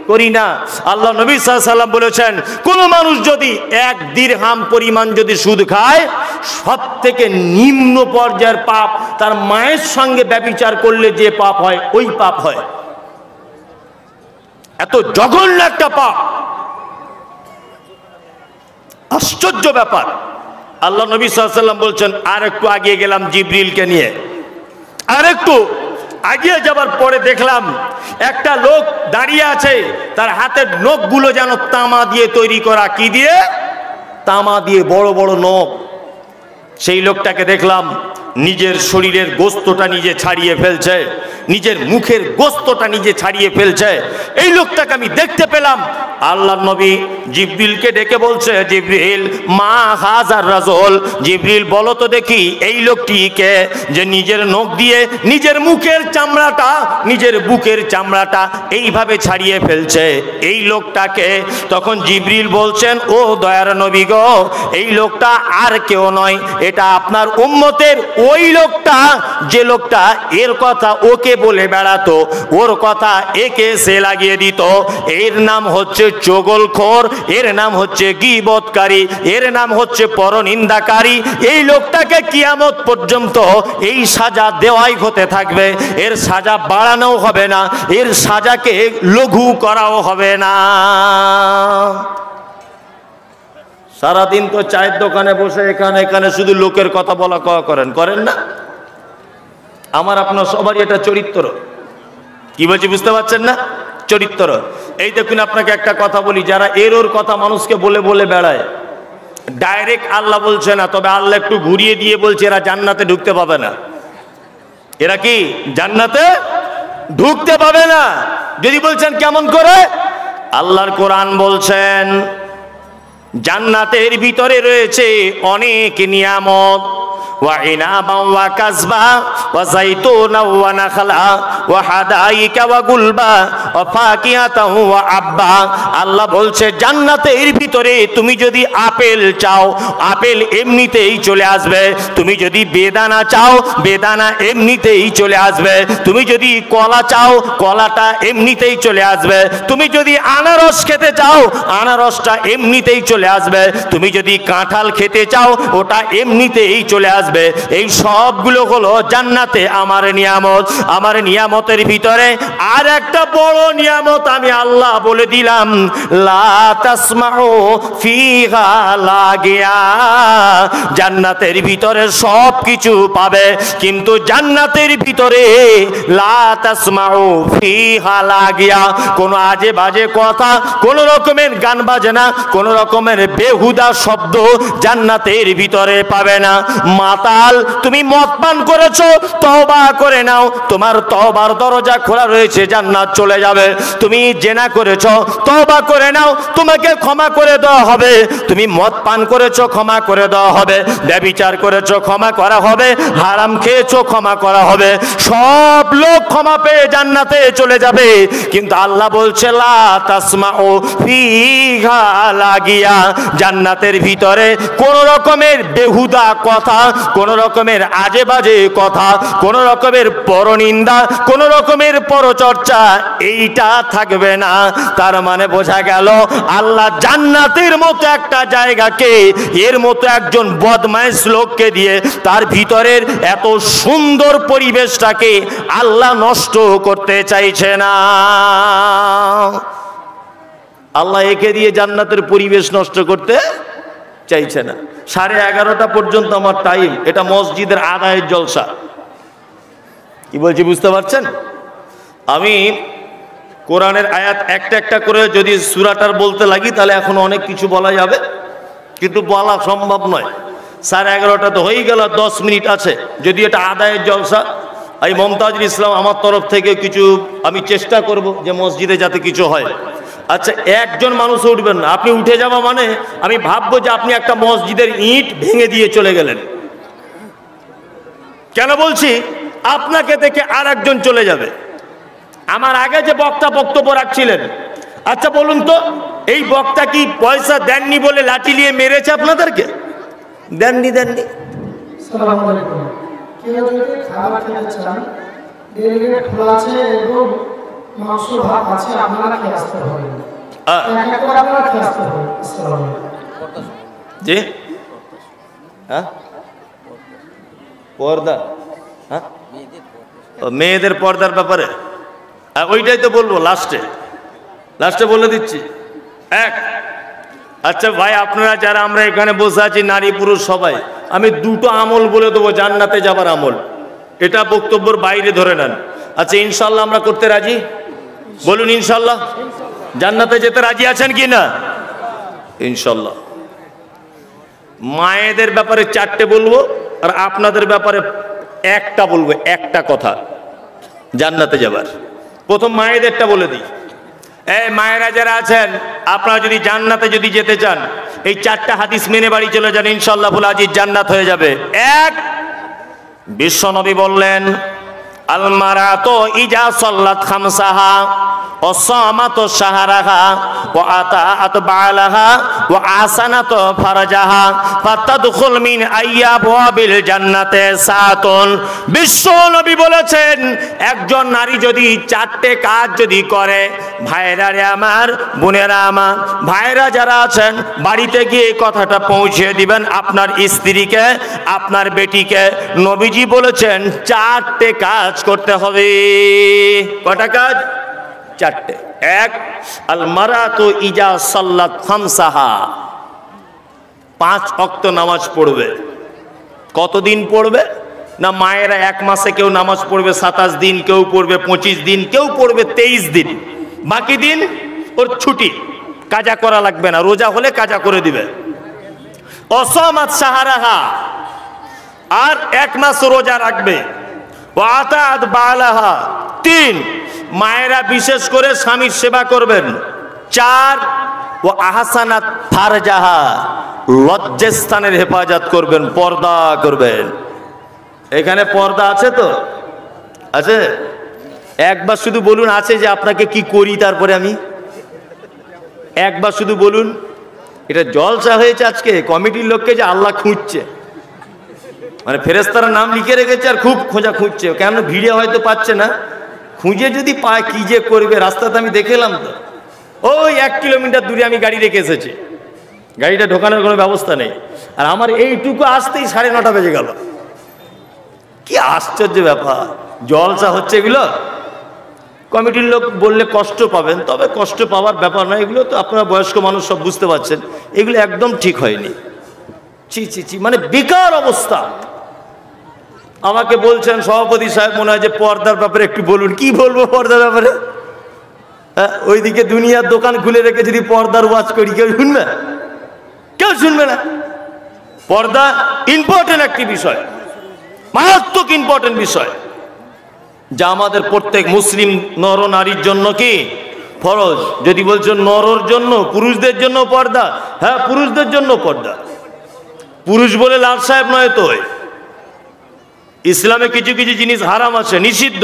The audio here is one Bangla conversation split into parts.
করি না। আল্লাহ নবী সাল্লাল্লাহু আলাইহি সাল্লাম বলেছেন, কোন মানুষ যদি 1 দিরহাম পরিমাণ যদি সুদ খায়, সব থেকে নিম্ন পর্যায়ের পাপ তার মায়ের সঙ্গে ব্যভিচার করলে যে পাপ হয় ওই পাপ হয়। এত জঘন্য একটা পাপ, আশ্চর্য ব্যাপার। আল্লাহ নবী সাল্লাল্লাহু আলাইহি সাল্লাম বলছেন, আর একটু আগিয়ে গেলাম জিবরিলকে নিয়ে, আর একটু আগিয়ে যাবার পরে দেখলাম একটা লোক দাঁড়িয়ে আছে, তার হাতের নখগুলো যেন তামা দিয়ে তৈরি করা। কি দিয়ে? তামা দিয়ে, বড় বড় নখ। সেই লোকটাকে দেখলাম নিজের শরীরের গোস্তটা নিজে ছাড়িয়ে ফেলছে, নিজের মুখের গোস্তটা নিজে ছাড়িয়ে ফেলছে। এই লোকটাকে আমি দেখতে পেলাম। আল্লাহ নবী জিবরিলকে ডেকে বলছে, জিবরিল মা হাজার রাজুল, জিবরিল বলো তো দেখি এই লোকটিকে যে নিজের নখ দিয়ে নিজের মুখের চামড়াটা, নিজের বুকের চামড়াটা এইভাবে ছাড়িয়ে ফেলছে, এই লোকটাকে? তখন জিবরিল বলছেন, ও দয়ার নবী গো, এই লোকটা আর কেউ নয়, এটা আপনার উম্মতের ওই লোকটা, যে লোকটা এর কথা ওকে বলে বেড়াতো, ওর কথা একে সে লাগিয়ে দিত। এর নাম হচ্ছে চগলখোর, এর নাম হচ্ছে গীবতকারী, এর নাম হচ্ছে পরনিন্দাকারী। এই লোকটাকে কিয়ামত পর্যন্ত এই সাজা দেওয়াই হতে থাকবে, এর সাজা বাড়ানো হবে না, এর সাজাকে লঘু করাও হবে না। সারাদিন তো চায়ের দোকানে বসে এখানে এখানে শুধু লোকের কথা বলা কওয়া করেন না? আমার আপনার সবারই এটা চরিত্র। কি বলছি বুঝতে পারছেন না? চরিত্র। এই দেখুন, আপনাকে একটা কথা বলি, যারা এর ওর কথা মানুষকে বলে বলে বেড়ায়, ডাইরেক্ট আল্লাহ বলছে না, তবে আল্লাহ একটু ঘুরিয়ে দিয়ে বলছে এরা জান্নাতে ঢুকতে পাবে না। এরা কি জান্নাতে ঢুকতে পাবে না? যদি বলছেন কেমন করে, আল্লাহর কোরআন বলছেন জান্নাতের ভিতরে রয়েছে অনেক নিয়ামত, وعنابا وكزبا وزيتونا ونخلا وحدائق وغلبا وفاكهة وأبا। আল্লাহ বলছে জান্নাতের ভিতরে তুমি যদি আপেল চাও, আপেল এমনিতেই চলে আসবে। তুমি যদি বেদানা চাও, বেদানা এমনিতেই চলে আসবে। তুমি যদি কলা চাও, কলাটা এমনিতেই চলে আসবে। তুমি যদি আনারস খেতে চাও, আনারসটা এমনিতেই চলে আসবে। তুমি যদি কাঁঠাল খেতে চাও, ওটা এমনিতেই চলে আসবে। এই সবগুলো হলো জান্নাতে আমার নিয়ামত। আমার নিয়ামতের ভিতরে আর একটা বড় নিয়ামত আমি আল্লাহ বলে দিলাম, লা তাসমাউ ফিহা লাগিয়া। জান্নাতের ভিতরে সব কিছু পাবে, কিন্তু জান্নাতের ভিতরে লা তাসমাউ ফিহা লাগিয়া, কোন আজে বাজে কথা, কোন রকমের গান বাজনা, কোন রকমের বেহুদা শব্দ জান্নাতের ভিতরে পাবে না। মাতাল, তুমি মদ পান করেছো, তওবা করে নাও, তোমার তওবার দরজা খোলা রয়েছে, জান্নাত চলে যাবে। তুমি জেনা করেছো, তওবা করে নাও, তোমাকে ক্ষমা করে দেওয়া হবে। তুমি মদ পান করেছো, ক্ষমা করে দেওয়া হবে। ব্যভিচার করেছো, ক্ষমা করা হবে। হারাম খেয়েছো, ক্ষমা করা হবে। সব লোক ক্ষমা পেয়ে জান্নাতে চলে যাবে। কিন্তু আল্লাহ বলছে লা তাসমাউ ফিহা লাগিয়া, জান্নাতের ভিতরে কোন রকমের বেহুদা কথা, কোন রকমের আজে বাজে কথা, কোন রকমের পরনিন্দা, কোন রকমের পরচর্চা, এইটা থাকবে না। তার মানে বোঝা গেল আল্লাহ জান্নাতের মতো একটা জায়গাকে, এর মতো একজন বদমাইশ লোককে দিয়ে তার ভিতরের এত সুন্দর পরিবেশটাকে আল্লাহ নষ্ট করতে চাইছে না। আল্লাহ একে দিয়ে জান্নাতের পরিবেশ নষ্ট করতে চাইছে না। 11:30 পর্যন্ত আমার টাইম, এটা মসজিদের আদায়ের জলসা। কি বলছি বুঝতে পারছেন? আমি কোরআনের আয়াত একটা একটা করে যদি সূরাটার বলতে লাগি তাহলে এখন অনেক কিছু বলা যাবে, কিন্তু বলা সম্ভব নয়। 11:30 তো হয়ে গেল, 10 মিনিট আছে। যদি এটা আদায়ের জলসা, এই মমতাজুল ইসলাম আমার তরফ থেকে কিছু আমি চেষ্টা করব যে মসজিদে যাতে কিছু হয়। আচ্ছা, একজন মানুষ উঠবেন না। আপনি উঠে যাওয়া মানে আমি ভাববো যে আপনি একটা মসজিদের ইট ভেঙে দিয়ে চলে গেলেন। কেন বলছি? আপনাকে দেখে আর একজন চলে যাবে। আমার আগে যে বক্তা বক্তব্য রাখছিলেন, আচ্ছা বলুন তো, এই বক্তা কি পয়সা দেননি বলে লাঠি নিয়ে মেরেছে আপনাদেরকে? দেননি। আসসালামু আলাইকুম। কেউ যদি খাবার খেতে চান, ডেলিগেট খোলা আছে এবং মাংস ভাত আছে, আপনারা খেয়ে আসতে হবে। এক এক করে আপনারা খেয়ে আসতে হবে। আসসালামু আলাইকুম। জি হ্যাঁ পর্দা, হ্যাঁ মেয়েদের পর্দার ব্যাপারে ওইটাই তো বলবো লাস্টে বলে দিচ্ছি। আচ্ছা ভাই, আপনারা যারা আমরা এখানে বসে আছি নারী পুরুষ সবাই, আমি দুটো আমল বলে দেবো জান্নাতে যাবার আমল, এটা বক্তব্যের বাইরে ধরে নেন। আচ্ছা ইনশাল্লাহ আমরা করতে রাজি? বলুন ইনশাল্লাহ। জান্নাতে যেতে রাজি আছেন কি না? ইনশাল্লাহ। মায়েদের ব্যাপারে 4টে বলবো আর আপনাদের ব্যাপারে একটা বলবো, একটা কথা জান্নাতে যাবার। প্রথম মায়েদেরটা বলে দিই। এই মায়েরা যারা আছেন, আপনারা যদি জান্নাতে যদি যেতে চান, এই 4টা হাদিস মেনে বাড়ি চলে যান, ইনশাআল্লাহ ফুল আজিজ জান্নাত হয়ে যাবে। এক, বিশ্বনবী বললেন আল মারাতু ইজা সাল্লাত খামসাহা ওয়া সামাত শাহরাহা ওয়া আতাআত বালাহা ওয়া আসানাত ফারজাহা ফাতাদখুল মিন আইয়াবিল জান্নাতে সাতুন। বিশ্বনবী বলেছেন একজন নারী যদি 4টে কাজ যদি করে, ভাইরা রে আমার, বোনেরা আমার, ভাইরা যারা আছেন বাড়িতে গিয়ে এই কথাটা পৌঁছে দিবেন আপনার স্ত্রীকে, আপনার বেটিকে। নবীজি বলেছেন 4টে কাজ করতে হবে। কটা কাজ? 4টে। এক, আল মারাতু ইজা সাল্লাত খামসাহা, 5 ওয়াক্ত নামাজ পড়বে। কতদিন পড়বে না? মায়েরা 1 মাসে কেউ নামাজ পড়বে 27 দিন, কেউ পড়বে 25 দিন, কেউ পড়বে 23 দিন, বাকি দিন ওর ছুটি, কাজা করা লাগবে না, রোজা হলে কাজা করে দিবে। অসমাত সাহারাহা, আর 1 মাস রোজা রাখবে। ওয়াতাত বালাহা, 3, মায়েরা বিশেষ করে স্বামীর সেবা করবেন। 4, ও আহসানাত ফারজাহা, লজ্জাস্থানের হেফাজত করবেন, পর্দা করবেন। এখানে পর্দা আছে তো? আছে? একবার শুধু বলুন আছে, যে আপনাকে কি করি তারপরে আমি একবার শুধু বলুন। এটা জলসা হয়েছে আজকে, কমিটির লোককে যে আল্লাহ খুঁজছে, মানে ফেরেশতারা নাম লিখে রেখেছে আর খুব খোঁজা খুঁজছে, কেন ভিড়ে হয়তো পাচ্ছে না, খুঁজে যদি পায় কি যে করবে। রাস্তাতে আমি দেখে এলাম তো, ওই 1 কিলোমিটার দূরে আমি গাড়ি রেখে এসেছি, গাড়িটা ঢোকানোর কোনো ব্যবস্থা নেই, আর আমার এইটুকু আসতেই 9:30 বেজে গেল। কি আশ্চর্য ব্যাপার, জলসা হচ্ছে এগুলো। কমিটির লোক বললে কষ্ট পাবেন, তবে কষ্ট পাওয়ার ব্যাপার না, এগুলো তো আপনারা বয়স্ক মানুষ সব বুঝতে পারছেন, এগুলো একদম ঠিক হয়নি। ছি ছি ছি, মানে বেকার অবস্থা। আমাকে বলছেন সভাপতি সাহেব মনে হয় যে পর্দার ব্যাপারে একটু বলুন। কি বলবো পর্দার ব্যাপারে? ওইদিকে দুনিয়ার দোকান খুলে রেখে যদি পর্দার ওয়াজ করি, কেউ শুনবে? কেউ শুনবে না। পর্দা ইম্পর্টেন্ট একটি বিষয়, মারাত্মক ইম্পর্টেন্ট বিষয়, যা আমাদের প্রত্যেক মুসলিম নর নারীর জন্য কি ফরজ। যদি বলছেন নরর জন্য, পুরুষদের জন্য পর্দা, হ্যাঁ পুরুষদের জন্য পর্দা। পুরুষ বলে লাল সাহেব নয় তো। ইসলামে কিছু কিছু জিনিস হারাম আছে, নিষিদ্ধ।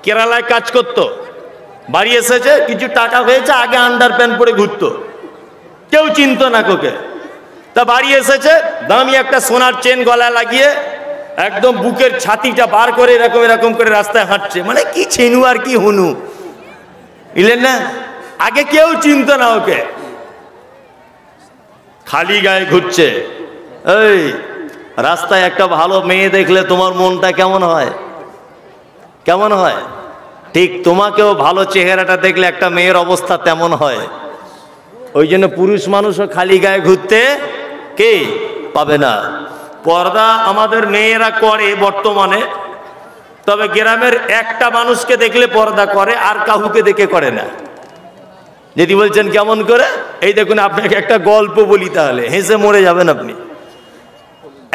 কেরালায় কাজ করতো, বাড়ি এসেছে, কিছু টাকা হয়েছে, আগে আন্ডার প্যান্ট পরে ঘুরতো, কেউ চিনতো না কোকে। তা বাড়ি এসেছে, দামি একটা সোনার চেন গলায় লাগিয়ে একদম বুকের ছাতিটা বার করে এরকম এরকম করে রাস্তায় হাঁটছে, মানে কি ছেনু আর কি হুনু, বুঝলেন না? আগে কেউ চিনতো না ওকে, খালি গায়ে ঘুরছে। এই রাস্তায় একটা ভালো মেয়ে দেখলে তোমার মনটা কেমন হয়? কেমন হয়? ঠিক তোমাকেও ভালো চেহারাটা দেখলে একটা মেয়ের অবস্থা তেমন হয়। ওই জন্য পুরুষ মানুষও খালি গায়ে ঘুরতে কে পাবে না। পর্দা আমাদের মেয়েরা করে বর্তমানে, তবে গ্রামের একটা মানুষকে দেখলে পর্দা করে, আর কাউকে দেখে করে না। যদি বলছেন কেমন করে, এই দেখুন আপনাকে একটা গল্প বলি, তাহলে হেসে মরে যাবেন আপনি।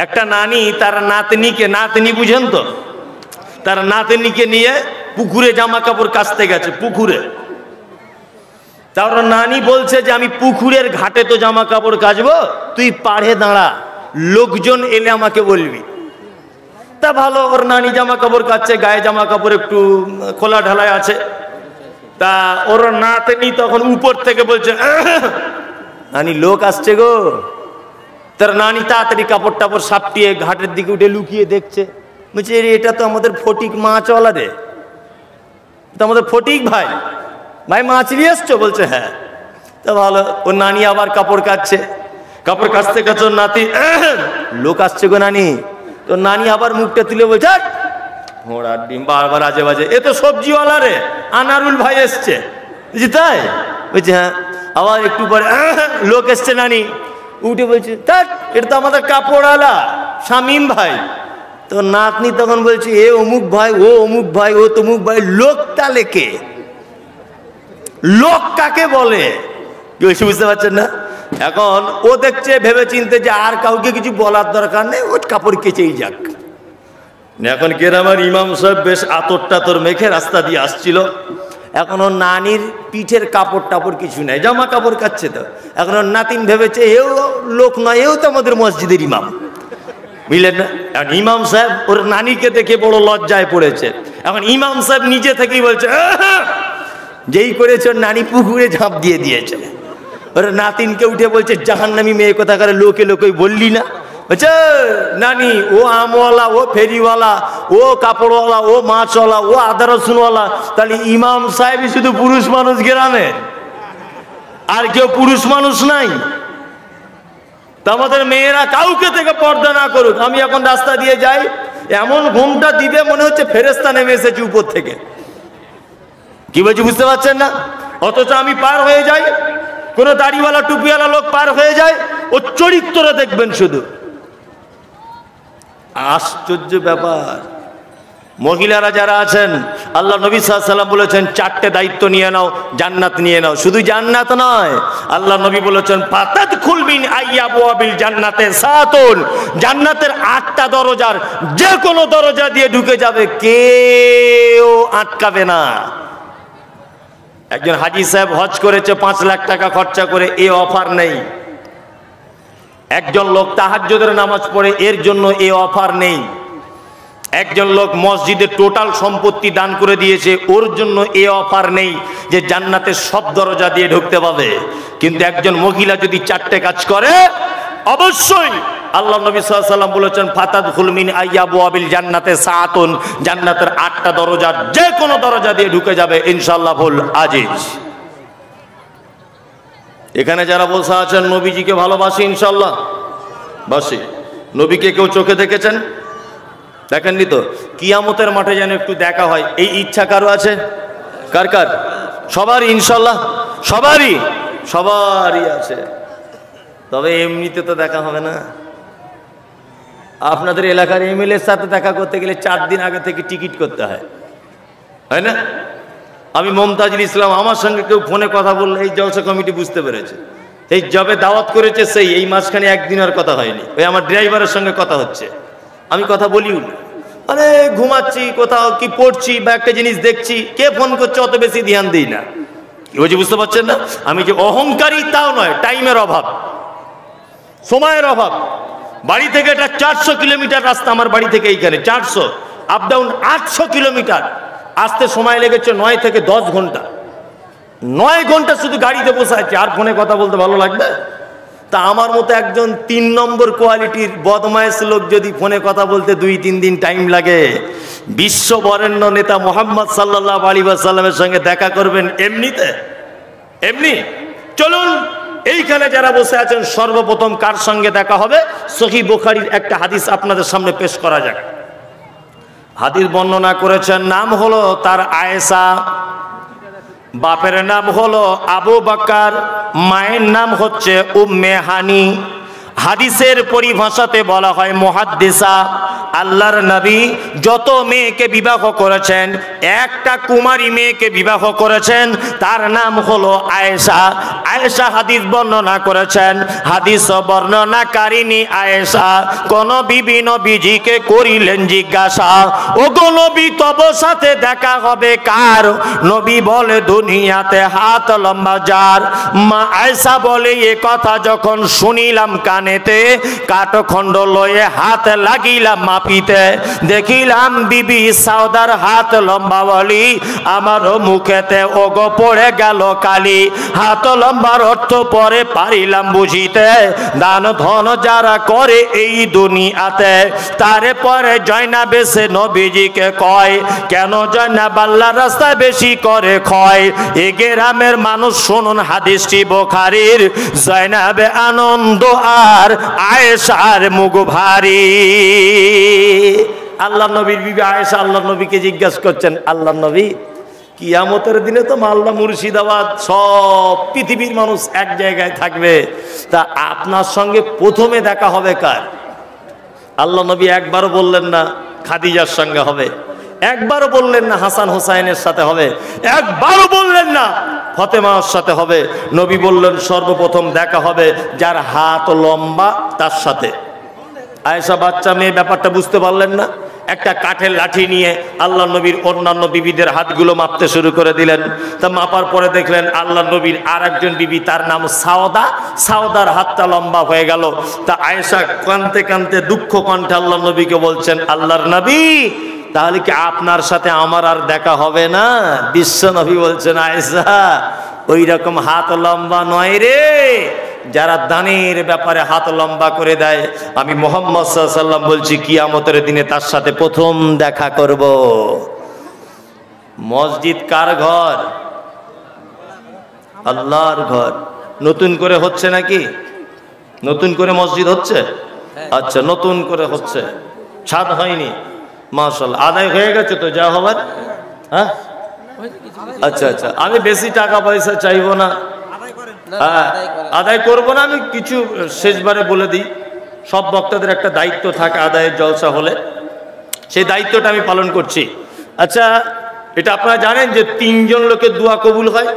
একটা নানি তার নাতনিকে, নাতনি বুঝেন তো, তার নাতনিকে নিয়ে পুকুরে জামা কাপড় কাচতে গেছে, পুকুরে। তার নানি বলছে যে আমি পুকুরের ঘাটে তো জামা কাপড় কাচবো, তুই পাড়ে দাঁড়া, লোকজন এলে আমাকে বলবি। তা ভালো, ওর নানি জামা কাপড় কাচছে, গায়ে জামা কাপড় একটু খোলা ঢালাই আছে। তা ওর নাতনি তখন উপর থেকে বলছে, নানি লোক আসছে গো। তার নানি তাড়াতাড়ি কাপড় টাপড় সাপটিয়ে ঘাটের দিকে উঠে লুকিয়ে দেখছে, বলছে এটা তো আমাদের ফটিক মাছওয়ালা রে। তো আমাদের ফটিক ভাই, ভাই মাছ নিয়ে এসছো? বলছে হ্যাঁ। তা ভালো, ওর নানি আবার কাপড় কাচছে, কাপড় কাচতে কাচতে ওর নাতি, লোক আসছে গো নানি। তো নানি আবার মুখটা তুলে বলছে ঘোড়ার ডিম, বারবার আজে বাজে, এ তো সবজিওয়ালা রে, আনারুল ভাই এসছে। বুঝছি তাই? বলছে হ্যাঁ। আবার একটু পরে লোক এসছে, নানি উঠে বলছে থাক, এটা তো আমাদের কাপড়ওয়ালা শামীম ভাই। তো নাতনি তখন বলছে এ অমুক ভাই, ও অমুক ভাই, ও তমুক ভাই, লোক তাহলে কে? লোক কাকে বলে? কি হয়েছে বুঝতে পারছেন না? এখন ও দেখছে ভেবে চিনতে যে আর কাউকে কিছু বলার দরকার নেই, ও কাপড় কেচেই যাক। এখন গ্রামের ইমাম সাহেব বেশ আতর টাতর মেখে রাস্তা দিয়ে আসছিল। এখন ওর নানির পিঠের কাপড় টাপড় কিছু নেই, জামা কাপড় কাচ্ছে। তো এখন ওর নাতিন ভেবেছে এও লোক নয়, এও তো আমাদের মসজিদের ইমাম, বুঝলেন না? এখন ইমাম সাহেব ওর নানিকে দেখে বড় লজ্জায় পড়েছে। এখন ইমাম সাহেব নিজে থেকেই বলছে যেই করেছে ওর নানি পুকুরে ঝাঁপ দিয়ে দিয়েছে। ওর নাতিনকে উঠে বলছে জাহান্নামী মেয়ে কথা করে লোকে লোকে বললি না? বলছে নানি ও আমওয়ালা, ও ফেরিওয়ালা, ও কাপড়ওয়ালা, ও মাছওয়ালা, ও আদা রসুনওয়ালা, তাহলে ইমাম সাহেবই শুধু পুরুষ মানুষ গ্রামে, আর কেউ পুরুষ মানুষ নাই? তা আমাদের মেয়েরা কাউকে থেকে পর্দা না করুক। আমি এখন রাস্তা দিয়ে যাই, এমন ঘুমটা দিবে মনে হচ্ছে ফেরেশতা নেমে এসেছে উপর থেকে। কি বলছি বুঝতে পারছেন না? অথচ আমি পার হয়ে যাই, কোন দাড়িওয়ালা টুপিওয়ালা লোক পার হয়ে যায়, ও চরিত্র দেখবেন শুধু। আশ্চর্য ব্যাপার। মহিলারা যারা আছেন, আল্লাহ নবী সাল্লাল্লাহু আলাইহি ওয়াসাল্লাম বলেছেন চারটে দায়িত্ব নিয়ে নাও, জান্নাত নিয়ে নাও। শুধু জান্নাত নয়, আল্লাহ নবী বলেছেন ফাতাদখুল মিন আইয়াবওয়াবিল জান্নাতে সাতুন, জান্নাতের 8টা দরজার যে কোনো দরজা দিয়ে ঢুকে যাবে, কেউ আটকাবে না। একজন হাজী সাহেব হজ করেছে 5 লাখ টাকা খরচা করে, এ অফার নেই। একজন লোক তাহাজ্জুদের নামাজ পড়ে, এর জন্য এ অফার নেই। একজন লোক মসজিদে টোটাল সম্পত্তি দান করে দিয়েছে, ওর জন্য এ অফার নেই যে জান্নাতের সব দরজা দিয়ে ঢুকতে পাবে। কিন্তু একজন মহিলা যদি 4টে কাজ করে, অবশ্যই আল্লাহ নবী সাল্লাল্লাহু আলাইহি ওয়াসাল্লাম বলেছেন ফাতাদখুল মিন আইয়াবওয়াবিল জান্নাতে সাতুন, জান্নাতের 8টা দরজার যে কোনো দরজা দিয়ে ঢুকে যাবে ইনশাআল্লাহ ফুল আজিজ। এখানে যারা বসে আছেন নবীজিকে ভালোবাসি, ইনশাআল্লাহ বাসি। নবীকে কেউ চোখে দেখেছেন? দেখেননি তো? কিয়ামতের মাঠে যেন একটু দেখা হয়, এই ইচ্ছা কারো আছে? কার কার? সবারই ইনশাআল্লাহ, সবারই আছে। তবে এমনিতে তো দেখা হবে না। আপনাদের এলাকার এমএলএর সাথে দেখা করতে গেলে 4 দিন আগে থেকে টিকিট করতে হয়, হয় না? আমি মমতাজুল ইসলাম, আমার সঙ্গে কেউ ফোনে কথা বললে এই জলসা কমিটি বুঝতে পেরেছে, এই জবে দাওয়াত করেছে সেই এই মাঝখানে একদিন আর কথা হয়নি। ওই আমার ড্রাইভারের সঙ্গে কথা হচ্ছে, আমি কথা বলিও না, মানে ঘুমাচ্ছি, কোথাও কি পড়ছি বা একটা জিনিস দেখছি, কে ফোন করছে অত বেশি ধ্যান দিই না। কি বলছি বুঝতে পারছেন না? আমি যে অহংকারী তাও নয়, টাইমের অভাব, সময়ের অভাব। বাড়ি থেকে এটা 400 কিলোমিটার রাস্তা, আমার বাড়ি থেকে এইখানে 400, আপ ডাউন 800 কিলোমিটার। আসতে সময় লেগেছে 9 থেকে 10 ঘন্টা। 9 ঘন্টা শুধু গাড়িতে বসে আছে, আর ফোনে কথা বলতে ভালো লাগবে? তা আমার মতো একজন 3 নম্বর কোয়ালিটির বদমায়েশ লোক যদি ফোনে কথা বলতে 2-3 দিন টাইম লাগে, বিশ্ব বরেণ্য নেতা মুহাম্মদ সাল্লাল্লাহু আলাইহি ওয়াসাল্লামের সঙ্গে দেখা করবেন এমনিতে? এমনি? চলুন এইখানে যারা বসে আছেন সর্বপ্রথম কার সঙ্গে দেখা হবে, সহিহ বুখারীর একটা হাদিস আপনাদের সামনে পেশ করা যাক। হাদিস বর্ণনা করেছেন, নাম হলো তার আয়েশা, বাপের নাম হলো আবু বকর, মায়ের নাম হচ্ছে উম্মে হানি। হাদিসের পরিভাষাতে বলা হয় মুহাদ্দিসা। আল্লাহর নবী যত মেয়েকে বিবাহ করেছেন, একটা কুমারী মেয়েকে বিবাহ করেছেন, তার নাম হলো আয়েশা। আয়েশা হাদিস বর্ণনা করেছেন। হাদিস বর্ণনাকারিনী আয়েশা কোন বিবি নবীজিকে করিলেন জিজ্ঞাসা, ও গো নবী তব সাথে দেখা হবে কার? নবী বলে দুনিয়াতে হাত লম্বা যার। মা আয়েশা বলে এ কথা যখন শুনিলাম কানেতে, কাঠখণ্ড লয়ে হাত লাগিলাম মাপিতে, দেখিলাম বিবি সাউদার হাত লম্বা বলি, আমারও মুখেতে ওগো পড়ে গেল কালি। হাত লম্বা লম্বার অর্থ পরে পারিলাম বুঝিতে, দান ধন যারা করে এই দুনিয়াতে, তারে পরে জয়নাবে সে নবীজিকে কয়, কেন জয়নাব আল্লাহর রাস্তায় বেশি করে ক্ষয়। এ গ্রামের মানুষ শুনুন হাদিসটি বুখারীর, জয়নাবে আনন্দ আর আয়েশার মুখ ভারী। আল্লাহ নবীর বিবি আয়েশা আল্লাহ নবীকে জিজ্ঞাসা করছেন, আল্লাহ নবী কিয়ামতের দিনে তো মালদা মুর্শিদাবাদ সব পৃথিবীর মানুষ এক জায়গায় থাকবে, তা আপনার সঙ্গে প্রথমে দেখা হবে কার? আল্লাহ নবী একবারও বললেন না খাদিজার সঙ্গে হবে, একবারও বললেন না হাসান হোসাইনের সাথে হবে, একবারও বললেন না ফাতেমার সাথে হবে। নবী বললেন সর্বপ্রথম দেখা হবে যার হাত লম্বা তার সাথে। আয়েশা বাচ্চা মেয়ে ব্যাপারটা বুঝতে পারলেন না, একটা কাঠের লাঠি নিয়ে আল্লাহ নবীর অন্যান্য বিবিদের হাতগুলো মাপতে শুরু করে দিলেন। তা মাপার পরে দেখলেন আল্লাহ নবীর আর একজন বিবি, তার নাম সাওদা, সাওদার হাতটা লম্বা হয়ে গেল। তা আয়েশা কাঁদতে কাঁদতে দুঃখ কণ্ঠে আল্লাহ নবীকে বলছেন, আল্লাহর নবী তাহলে কি আপনার সাথে আমার আর দেখা হবে না? বিশ্ব নবী বলছেন, আয়েশা ওই রকম হাত লম্বা নয় রে, যারা দানের ব্যাপারে হাত লম্বা করে দেয়, আমি মুহাম্মদ সাল্লাল্লাহু আলাইহি ওয়াসাল্লাম বলছি কিয়ামতের দিনে তার সাথে প্রথম দেখা করব। মসজিদ কার ঘর? আল্লাহর ঘর। নতুন করে হচ্ছে নাকি? নতুন করে মসজিদ হচ্ছে? আচ্ছা, নতুন করে হচ্ছে, ছাদ হয়নি। মাশাআল্লাহ, আদায় হয়ে গেছে তো যা হবার? হ্যাঁ, আচ্ছা আচ্ছা, আমি বেশি টাকা পয়সা চাইবো না, আদায় করবো না। আমি কিছু শেষবারে বলে দিই, সব বক্তাদের একটা দায়িত্ব থাকে আদায়ের জলসা হলে, সেই দায়িত্বটা আমি পালন করছি। আচ্ছা, এটা আপনারা জানেন যে 3 জন লোকের দোয়া কবুল হয়,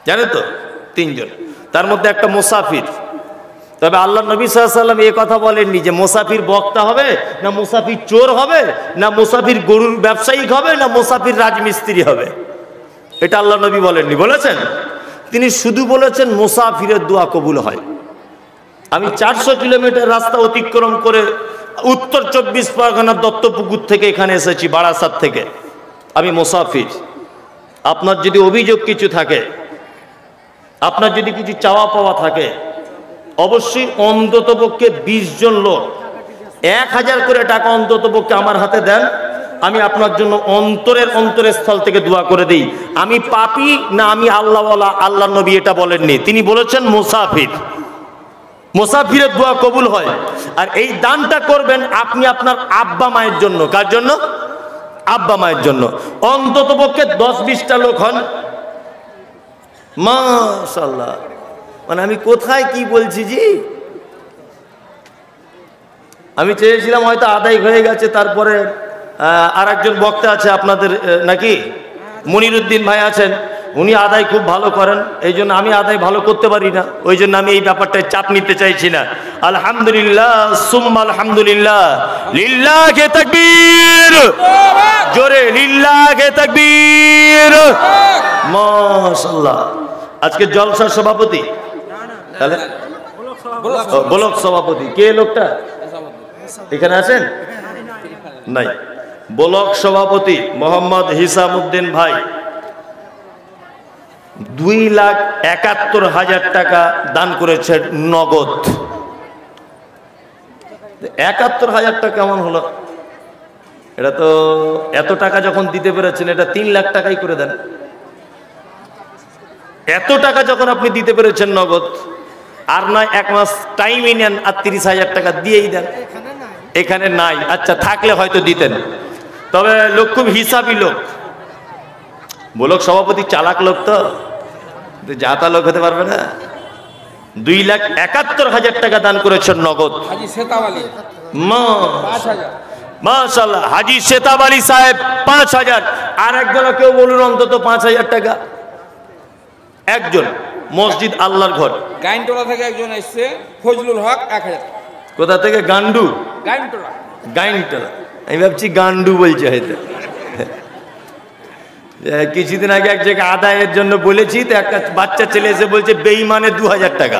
জানেন তো? 3 জন, তার মধ্যে একটা মুসাফির। তবে আল্লাহ নবী সাল্লাল্লাহু আলাইহি ওয়াসাল্লাম এই কথা বলেননি যে মুসাফির বক্তা হবে, না মুসাফির চোর হবে, না মুসাফির গরুর ব্যবসায়িক হবে, না মুসাফির রাজমিস্ত্রি হবে। এটা আল্লাহ নবী বলেননি। বলেছেন? তিনি শুধু বলেছেন মুসাফিরের দোয়া কবুল হয়। আমি 400 কিলোমিটার রাস্তা অতিক্রম করে উত্তর 24 পরগনার দত্তপুকুর থেকে এখানে এসেছি, বারাসাত থেকে। আমি মুসাফির। আপনার যদি অভিযোগ কিছু থাকে, আপনার যদি কিছু চাওয়া পাওয়া থাকে, অবশ্যই অন্ততপক্ষে 20 জন লোক 1000 করে টাকা অন্ততপক্ষে আমার হাতে দেন, আমি আপনার জন্য অন্তরের স্থল থেকে দোয়া করে দিই। আমি পাপী না আমি আল্লাহওয়ালা, আল্লাহ নবী এটা বলেননি, তিনি বলেছেন মুসাফির। মুসাফিরের দোয়া কবুল হয়। আর এই দানটা করবেন আপনি আপনার আব্বা মায়ের জন্য। কার জন্য? আব্বা মায়ের জন্য। অন্ততপক্ষে 10-20টা লোক হন। মাশাআল্লাহ, মানে আমি কোথায় কি বলছি জি? আমি চেয়েছিলাম হয়তো আদায় হয়ে গেছে, তারপরে আর একজন বক্তা আছে আপনাদের নাকি, মনিরুদ্দিন ভাই আছেন, উনি আদায় খুব ভালো করেন, এই জন্য আমি আদায় ভালো করতে পারি না, ওই জন্য আমি এই ব্যাপারটায় চাপ নিতে চাইছি না। আলহামদুলিল্লাহ সুম্মা আলহামদুলিল্লাহ, লিল্লাহে তাকবীর, জোরে লিল্লাহে তাকবীর। মাশাআল্লাহ। আজকে জলসার সভাপতি, তাহলে ব্লক সভাপতি কে? লোকটা এখানে আছেন? নাই। ব্লক সভাপতি মোহাম্মদ হিসামউদ্দিন ভাই 2,71,000 টাকা দান করেছেন নগদ। 71,000 টাকা কেমন হলো? এটা তো এত টাকা যখন দিতে পেরেছেন, এটা 3 লাখ টাকাই করে দেন। এত টাকা যখন আপনি দিতে পেরেছেন নগদ, আর নয় 1 মাস টাইমই নেন আর 30,000 টাকা দিয়েই দেন। এখানে নাই, আচ্ছা থাকলে হয়তো দিতেন। তবে লোক খুব হিসাবি লোক, ব্লক সভাপতি চালাক লোক, তো যাতা লোক হতে পারবে না। 2,71,000 টাকা দান করেছেন নগদ। মাশাআল্লাহ, হাজী সেতাব আলী সাহেব 5,000। আর একজন কেউ বলুন অন্তত 5,000 টাকা। একজন মসজিদ আল্লাহর ঘর গাইনটোলা থেকে একজন এসেছে, ফজলুল হক 1,000। কোথা থেকে? গান্ডু? গাইনটোলা। গাইনটোলা, আমি ভাবছি গান্ডু বলছে হয়তো। কিছুদিন আগে এক জায়গায় আদায়ের জন্য বলেছি, তো একটা বাচ্চা ছেলে এসে বলছে বেঈমানে 2,000 টাকা।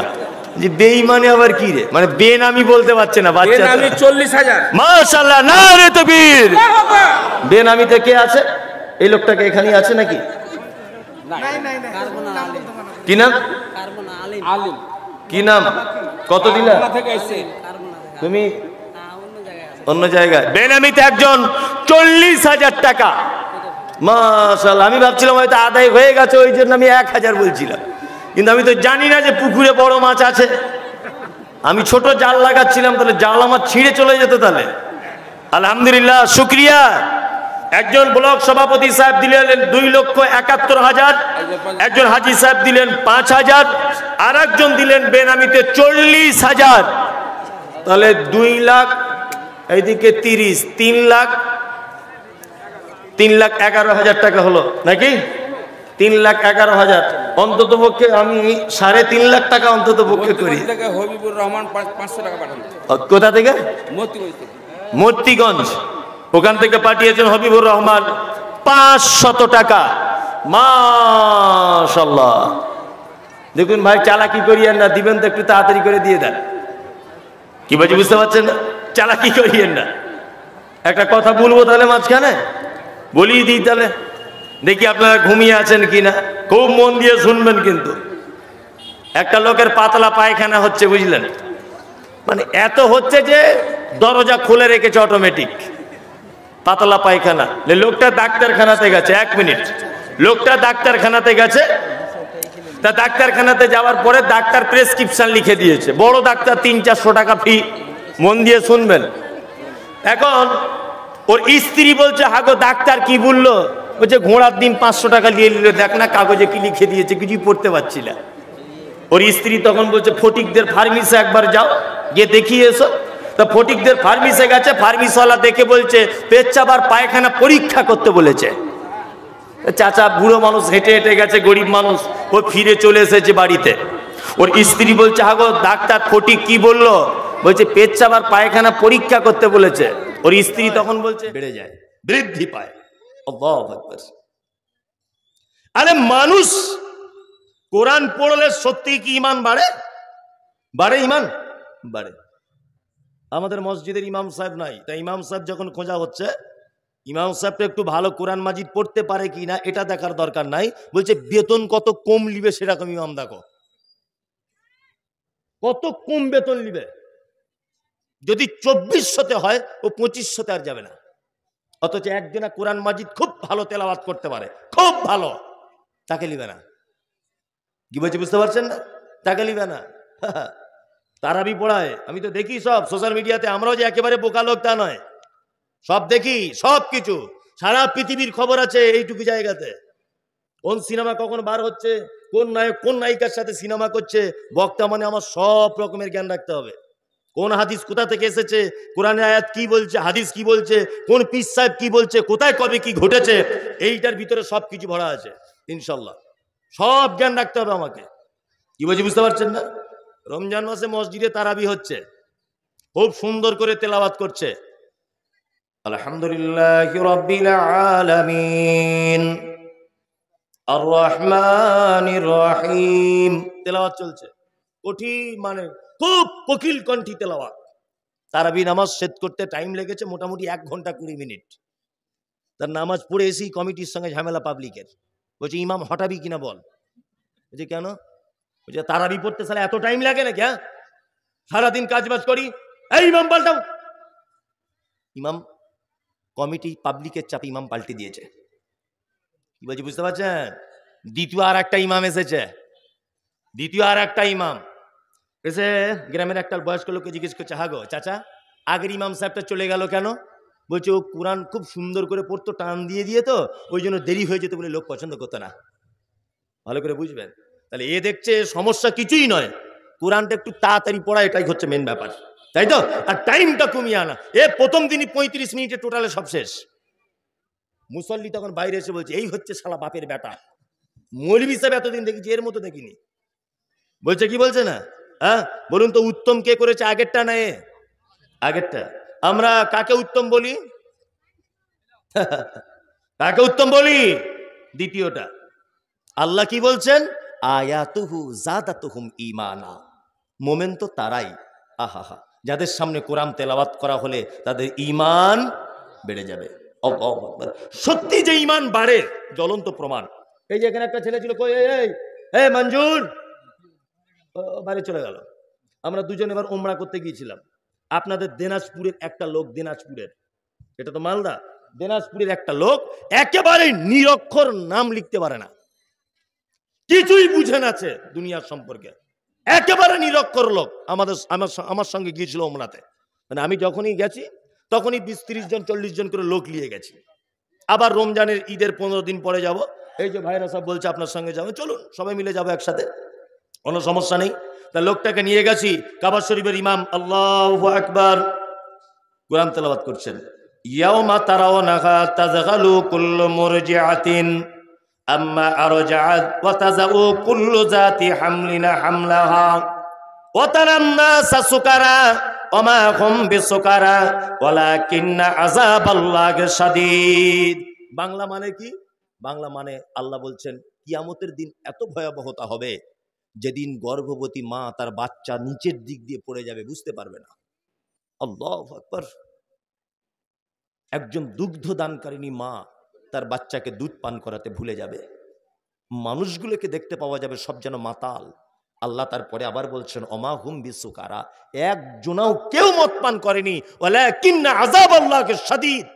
যে বেঈমানে আবার কি রে? মানে বেনামি বলতে পারছে না বাচ্চা। বেনামি 40,000। মাশাআল্লাহ, নারে তাকবীর। বেনামিতে কে আছে? এই লোকটাকে এখানেই আছে নাকি? কি নাম? আলিম কি নাম? কত দিলা? থেকে এসছে তুমি অন্য জায়গায় বেনামিতে একজন 40,000 টাকা। মাশাআল্লাহ, আমি ভাবছিলাম হয়তো আদায় হয়ে গেছে, ওই জন্য আমি 1000 বলছিলাম, কিন্তু আমি তো জানি না যে পুকুরে বড় মাছ আছে। আমি ছোট জাল লাগাচ্ছিলাম, তাহলে জাল আমার ছিঁড়ে চলে যেত তাহলে। আলহামদুলিল্লাহ, শুক্রিয়া। একজন ব্লক সভাপতি সাহেব দিলেন 2,71,000, একজন হাজি সাহেব দিলেন 5,000, আর একজন দিলেন বেনামিতে 40,000। তাহলে 2 লাখ, এইদিকে 30, 3,11,000 টাকা হলো নাকি? 3,11,000 অন্তত পক্ষে আমি 3.5 লাখ টাকা অন্তত পক্ষে করি। হবিবুর রহমান 500 টাকা পাঠান। কোথা থেকে? মতিগঞ্জ। ওখান থেকে পাঠিয়েছেন হবিবুর রহমান 500 টাকা। মাশাআল্লাহ, দেখুন ভাই, চালাকি করিয়েন না, দিবেন তো একটু তাড়াতাড়ি করে দিয়ে দেন। কি বলছি বুঝতে পারছেন না? চালাকি করিয়েন না। একটা কথা বলবো তাহলে মাঝখানে বলিয়ে দিই, তাহলে দেখি আপনারা ঘুমিয়ে আছেন কিনা, খুব মন দিয়ে শুনবেন। কিন্তু একটা লোকের পাতলা পায়খানা হচ্ছে, বুঝলেন? মানে এত হচ্ছে যে দরজা খুলে রেখেছে অটোমেটিক, পাতলা পায়খানা। লোকটা ডাক্তারখানাতে গেছে, 1 মিনিট, লোকটা ডাক্তারখানাতে গেছে। তা ডাক্তারখানাতে যাওয়ার পরে ডাক্তার প্রেসক্রিপশন লিখে দিয়েছে, বড় ডাক্তার, 300-400 টাকা ফি। মন দিয়ে শুনবেন। এখন ওর স্ত্রী বলছে, হাগো ডাক্তার কি বললো? বলছে ঘোড়ার ডিম 500 টাকা নিয়ে নিল, দেখ না কাগজে কি লিখে দিয়েছে, কিছুই পড়তে পারছি না। ওর স্ত্রী তখন বলছে, ফটিকদের ফার্মেসি একবার যাও, গিয়ে দেখিয়ে এসো। তো ফটিকদের ফার্মেসি গেছে, ফার্মেসিওয়ালা দেখে বলছে পেচ্ছাপ আর পায়খানা পরীক্ষা করতে বলেছে। চাচা বুড়ো মানুষ, হেঁটে হেঁটে গেছে, গরিব মানুষ, ও ফিরে চলে এসেছে বাড়িতে। ওর স্ত্রী বলছে, হাগো ডাক্তার ফটিক কি বললো? বলছে পেচ্ছাপ আর পায়খানা পরীক্ষা করতে বলেছে। ওর স্ত্রী তখন বলছে বেড়ে যায়, বৃদ্ধি পায়। আল্লাহু আকবার। আরে মানুষ কোরআন পড়লে সত্যি কি ইমান বাড়ে? বাড়ে, ইমান বাড়ে। আমাদের মসজিদের ইমাম সাহেব নাই, তাই ইমাম সাহেব যখন খোঁজা হচ্ছে, ইমাম সাহেবটা একটু ভালো কোরআন মাজিদ পড়তে পারে কি না এটা দেখার দরকার নাই, বলছে বেতন কত কম লিবে সেরকম ইমাম দেখো। কত কম বেতন লিবে? যদি 2400-তে হয়, ও 2500-তে আর যাবে না। অথচ একজনা কোরআন মাজিদ খুব ভালো তেলাওয়াত করতে পারে, খুব ভালো, তাকে লিবে না। কি বলছি বুঝতে পারছেন না? তাকে লিবে না। তারাবি পড়ায়, আমি তো দেখি সব সোশ্যাল মিডিয়াতে। আমরাও যে একেবারে বোকা লোক তা নয়, সব দেখি, সব কিছু, সারা পৃথিবীর খবর আছে এইটুকু জায়গাতে। কোন সিনেমা কখন বার হচ্ছে, কোন নায়ক কোন নায়িকার সাথে সিনেমা করছে, বক্তা মানে আমার সব রকমের জ্ঞান রাখতে হবে। কোন হাদিস কোথা থেকে এসেছে, কোরআনের আয়াত কি বলছে, হাদিস কি বলছে, কোন পীর সাহেব কি বলছে, কোথায় কবে কি ঘটেছে, এইটার ভিতরে সব কিছু ভরা আছে। ইনশাল্লাহ সব জ্ঞান রাখতে হবে আমাকে। কি বলছি বুঝতে পারছেন না? রমজান মাসে মসজিদে তারাবি হচ্ছে, খুব সুন্দর করে তেলাওয়াত করছে, আলহামদুলিল্লাহি রাব্বিল আলামিন আর রহমানির রহিম, তেলাওয়াত চলছে। কঠিন, মানে খুব কোকিল কণ্ঠী তেলাওয়াত। তারাবি নামাজ শেষ করতে টাইম লেগেছে মোটামুটি 1 ঘন্টা 20 মিনিট। তার নামাজ পড়ে এসেই কমিটির সঙ্গে ঝামেলা পাবলিকের। বলছে ইমাম হটাবি কিনা বল। বলছে কেন? বলছে তারাবি পড়তে সালে এত টাইম লাগে নাকি? হ্যাঁ, সারাদিন কাজবাজ করি, এই ইমাম পাল্টাও। ইমাম কমিটি পাবলিকের চাপে ইমাম পাল্টে দিয়েছে। কি বলছি বুঝতে পারছেন? দ্বিতীয় আর একটা ইমাম এসেছে, দ্বিতীয় আর একটা ইমাম এসে গ্রামের একটা বয়স্ক লোককে জিজ্ঞেস করছে, হাগো চাচা আগের ইমাম সাহেবটা চলে গেল কেন? বলছে ও কোরআন খুব সুন্দর করে পড়তো, টান দিয়ে দিয়ে তো ওই জন্য দেরি হয়ে যেত বলে লোক পছন্দ করতো না। ভালো করে বুঝবেন। তাহলে এ দেখছে সমস্যা কিছুই নয়, কোরআনটা একটু তাড়াতাড়ি পড়া, এটাই হচ্ছে মেন ব্যাপার, তাই তো? আর টাইমটা কমিয়ে আনা। এ প্রথম দিনই 35 মিনিটে টোটালে সব শেষ। মুসল্লি তখন বাইরে এসে বলছে এই হচ্ছে শালা বাপের বেটা, মৌলভী সাহেব এতদিন দেখেছি, এর মতো দেখিনি। বলছে কি বলছে না? হ্যাঁ বলুন তো, উত্তম কে করেছে, আগেরটা না এ? আগেরটা। আমরা কাকে উত্তম বলি? কাকে উত্তম বলি? দ্বিতীয়টা। আল্লাহ কি বলছেন? আয়াতুহু যাদাতুহুম ঈমানা। মোমেন তো তারাই, আহা যাদের সামনে কোরআন তেলাওয়াত করা হলে তাদের ঈমান বেড়ে যাবে। সত্যি যে ঈমান বাড়ে জ্বলন্ত প্রমাণ। এই যে এখানে একটা ছেলে ছিল, কই এই মঞ্জুর, বাড়ি চলে গেল। আমরা দুজন এবার ওমরা করতে গিয়েছিলাম। আপনাদের দিনাজপুরের একটা লোক, দিনাজপুরের, এটা তো মালদা, দিনাজপুরের একটা লোক একেবারে নিরক্ষর, নাম লিখতে পারে না, কিছুই বুঝে না দুনিয়ার সম্পর্কে, একেবারে নিরক্ষর লোক। আমার সঙ্গে গিয়েছিল ওমরাতে। মানে আমি যখনই গেছি তখনই 20-30 জন 40 জন করে লোক নিয়ে গেছি। আবার রমজানের ঈদের 15 দিন পরে যাব। এই যে ভাইরা সব বলছে আপনার সঙ্গে যাবো, চলুন সবাই মিলে যাবো একসাথে, কোনো সমস্যা নেই। তা লোকটাকে নিয়ে গেছি। কাবা শরীফের ইমাম আল্লাহু আকবার কোরআন তেলাওয়াত করছেন। ইয়াউমা তারাউনাহা তাযগালু কুল্লু মুরজিআতিন আম্মা আরজাআত ওয়া তাযাউ কুল্লু যাতি হামলিন হামলাহা ওয়া তারান নাসা সুকারা ওয়া মা হুম বিসুকারা ওয়ালাকিন্না আযাবাল্লাহি শাদীদ। বাংলা মানে কি? বাংলা মানে আল্লাহ বলছেন কিয়ামতের দিন এত ভয়াবহতা হবে যেদিন গর্ভবতী মা তার বাচ্চা নিচের দিক দিয়ে পড়ে যাবে, বুঝতে পারবে না। আল্লাহু আকবার। একজন দুগ্ধ দানকারিনী মা তার বাচ্চাকে দুধ পান করাতে ভুলে যাবে। মানুষগুলোকে দেখতে পাওয়া যাবে সব যেন মাতাল। আল্লাহ তারপরে আবার বলছেন ওমা হুম বিসুকারা, একজনাও কেউ মদ পান করেনি, ওয়ালাকিন্না আযাবাল্লাহি শাদীদ,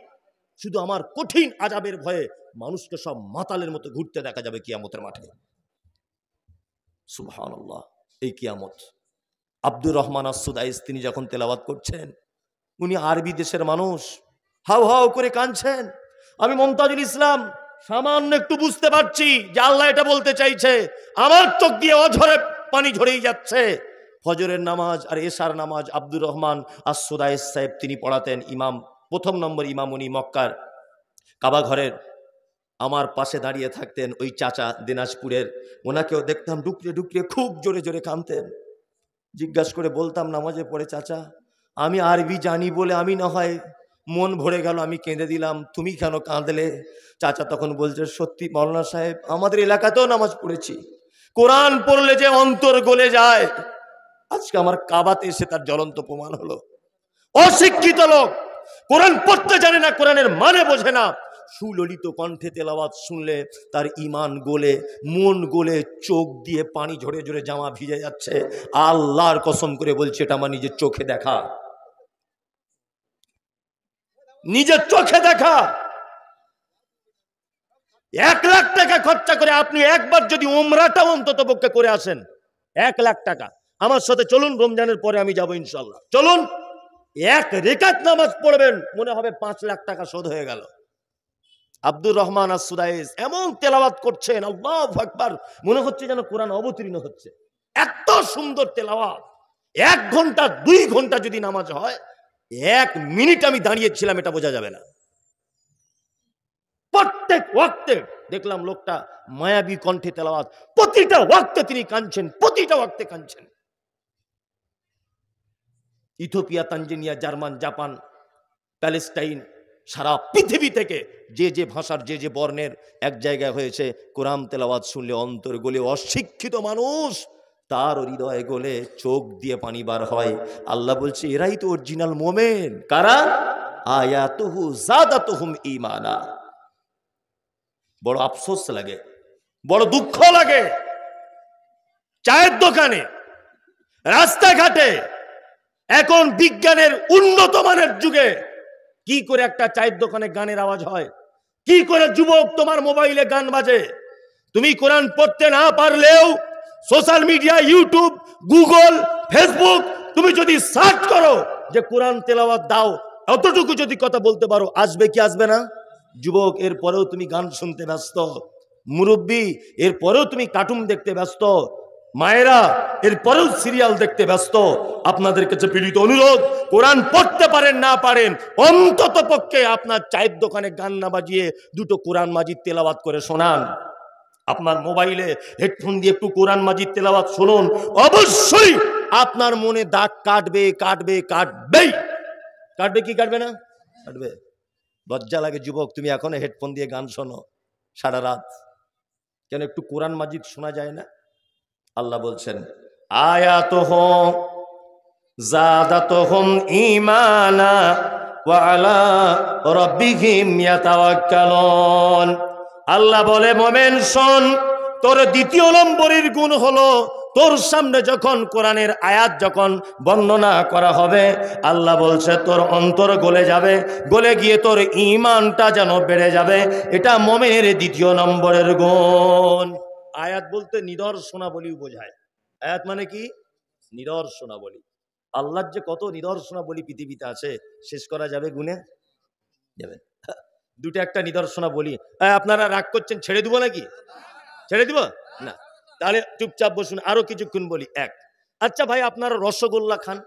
শুধু আমার কঠিন আযাবের ভয়ে মানুষকে সব মাতালের মতো ঘুরতে দেখা যাবে কিয়ামতের মাঠে। সুবহানাল্লাহ। এই কিয়ামত। আব্দুর রহমান আস-সুদাইস তিনি যখন তেলাওয়াত করছেন, উনি আরবি দেশের মানুষ, হাউ হাউ করে কাঁদছেন। আমি মুমতাজুল ইসলাম সামান্য একটু বুঝতে পারছি যে আল্লাহ এটা বলতে চাইছে, আমার চোখ দিয়ে অঝরে পানি ঝরেই যাচ্ছে। ফজরের নামাজ আর এশার নামাজ আব্দুর রহমান আস-সুদাইস সাহেব তিনি পড়াতেন। ইমাম, 1 নম্বর ইমাম উনি মক্কার কাবা ঘরের। আমার পাশে দাঁড়িয়ে থাকতেন ওই চাচা দিনাজপুরের, ওনাকেও দেখতাম ডুকরে ডুকরে খুব জোরে জোরে কাঁদতেন। জিজ্ঞাসা করে বলতাম নামাজে পড়ে, চাচা আমি আরবি জানি বলে আমি না হয় মন ভরে গেল, আমি কেঁদে দিলাম, তুমি কেন কাঁদলে? চাচা তখন বলছে, সত্যি মাওলানা সাহেব, আমাদের এলাকাতেও নামাজ পড়েছি, কোরআন পড়লে যে অন্তর গলে যায়, আজকে আমার কাবাতে এসে তার জ্বলন্ত প্রমাণ হলো। অশিক্ষিত লোক, কোরআন পড়তে জানে না, কোরআনের মানে বোঝে না, সুললিত কণ্ঠে তেলাওয়াত শুনলে তার ঈমান গলে, মন গলে, চোখ দিয়ে পানি ঝরে ঝরে জামা ভিজে যাচ্ছে। আল্লাহর কসম করে বলছে, এটা আমার নিজের চোখে দেখা, নিজের চোখে দেখা। 1 লাখ টাকা খরচা করে আপনি একবার যদি উমরাটা অন্তত পক্ষে করে আসেন, 1 লাখ টাকা। আমার সাথে চলুন, রমজানের পরে আমি যাব ইনশাল্লাহ। চলুন, 1 রেকাত নামাজ পড়বেন, মনে হবে 5 লাখ টাকা শোধ হয়ে গেল। আব্দুর রহমান আস-সুদাইস এমন তেলাওয়াত করছেন, আল্লাহু আকবার, মনে হচ্ছে যেন কোরআন অবতীর্ণ হচ্ছে। এত সুন্দর তেলাওয়াত। 1 ঘন্টা 2 ঘন্টা যদি নামাজ হয়, 1 মিনিট আমি দাঁড়িয়েছিলাম এটা বোঝা যাবে না। প্রত্যেক ওয়াক্তে দেখলাম লোকটা মায়াবী কণ্ঠে তেলাওয়াত, প্রতিটা ওয়াক্তে তিনি কাঁদছেন, প্রতিটা ওয়াক্তে কাঁদছেন। Ethiopia, Tanzania, German, Japan, Palestine, সারা পৃথিবী থেকে যে যে ভাষার যে যে বর্ণের এক জায়গায় হয়েছে, কোরআন তেলাওয়াত শুনলে অন্তর গলে, অশিক্ষিত মানুষ তার হৃদয় গলে, চোখ দিয়ে পানি বার হয়। আল্লাহ বলছে এরাই তো অরিজিনাল মোমেন। কারা? আয়াতুহু যাদাতুহুম ঈমানা। বড় আফসোস লাগে, বড় দুঃখ লাগে, চায়ের দোকানে, রাস্তাঘাটে, এখন বিজ্ঞানের উন্নত মানের যুগে কি করে একটা চায়ের দোকানে গানের আওয়াজ হয়, কি করে যুবক তোমার মোবাইলে গান বাজে। তুমি কোরআন পড়তে না পারলেও social media, YouTube, Google, Facebook, তুমি যদি সার্চ করো যে কোরআন তেলাওয়াত দাও, অতটুকু যদি কথা বলতে পারো, আসবে কি আসবে না? যুবক, এরপরেও তুমি গান শুনতে ব্যস্ত, মুরব্বী এরপরেও তুমি কার্টুন দেখতে ব্যস্ত, মায়েরা এরপরেও সিরিয়াল দেখতে ব্যস্ত। আপনাদের কাছে বিনীত অনুরোধ, কোরআন পড়তে পারেন না পারেন, অন্তত পক্ষে আপনার চায়ের দোকানে গান না বাজিয়ে 2টো কোরআন মাজিদ তেলাওয়াত করে শোনান। আপনার মোবাইলে হেডফোন দিয়ে একটু কোরআন মাজিদ তেলাওয়াত শুনুন, অবশ্যই আপনার মনে দাগ কাটবে, কাটবে, কাটবেই। কাটবে কি কাটবে না? কাটবে। লজ্জা লাগে যুবক, তুমি এখন হেডফোন দিয়ে গান শোনো সারা রাত, কেন একটু কোরআন মাজিদ শোনা যায় না? আল্লাহ বলছেন আয়াতুহু যাদাতুহুম ঈমানা ওয়া আলা রাব্বিহিম ইয়াতাওয়াক্কালুন। আল্লাহ বলে মোমেন শোন, তোর দ্বিতীয় নম্বরের গুণ হলো তোর সামনে যখন কোরআনের আয়াত যখন বর্ণনা করা হবে, আল্লাহ বলছে তোর অন্তর গলে যাবে, গলে গিয়ে তোর ঈমানটা যেন বেড়ে যাবে। এটা মোমেনের দ্বিতীয় নম্বরের গুণ। আয়াত বলতে নিদর্শনাবলী বোঝায়। আয়াত মানে কি? নিদর্শনাবলী। আল্লাহর যে কত নিদর্শনাবলী পৃথিবীতে আছে শেষ করা যাবে গুণে? যাবে। দুটো একটা নিদর্শনাবলী। আপনারা রাগ করছেন, ছেড়ে দিব নাকি? ছেড়ে দিব না, তাহলে চুপচাপ বসুন, আরো কিছুক্ষণ বলি। এক, আচ্ছা ভাই আপনারা রসগোল্লা খান,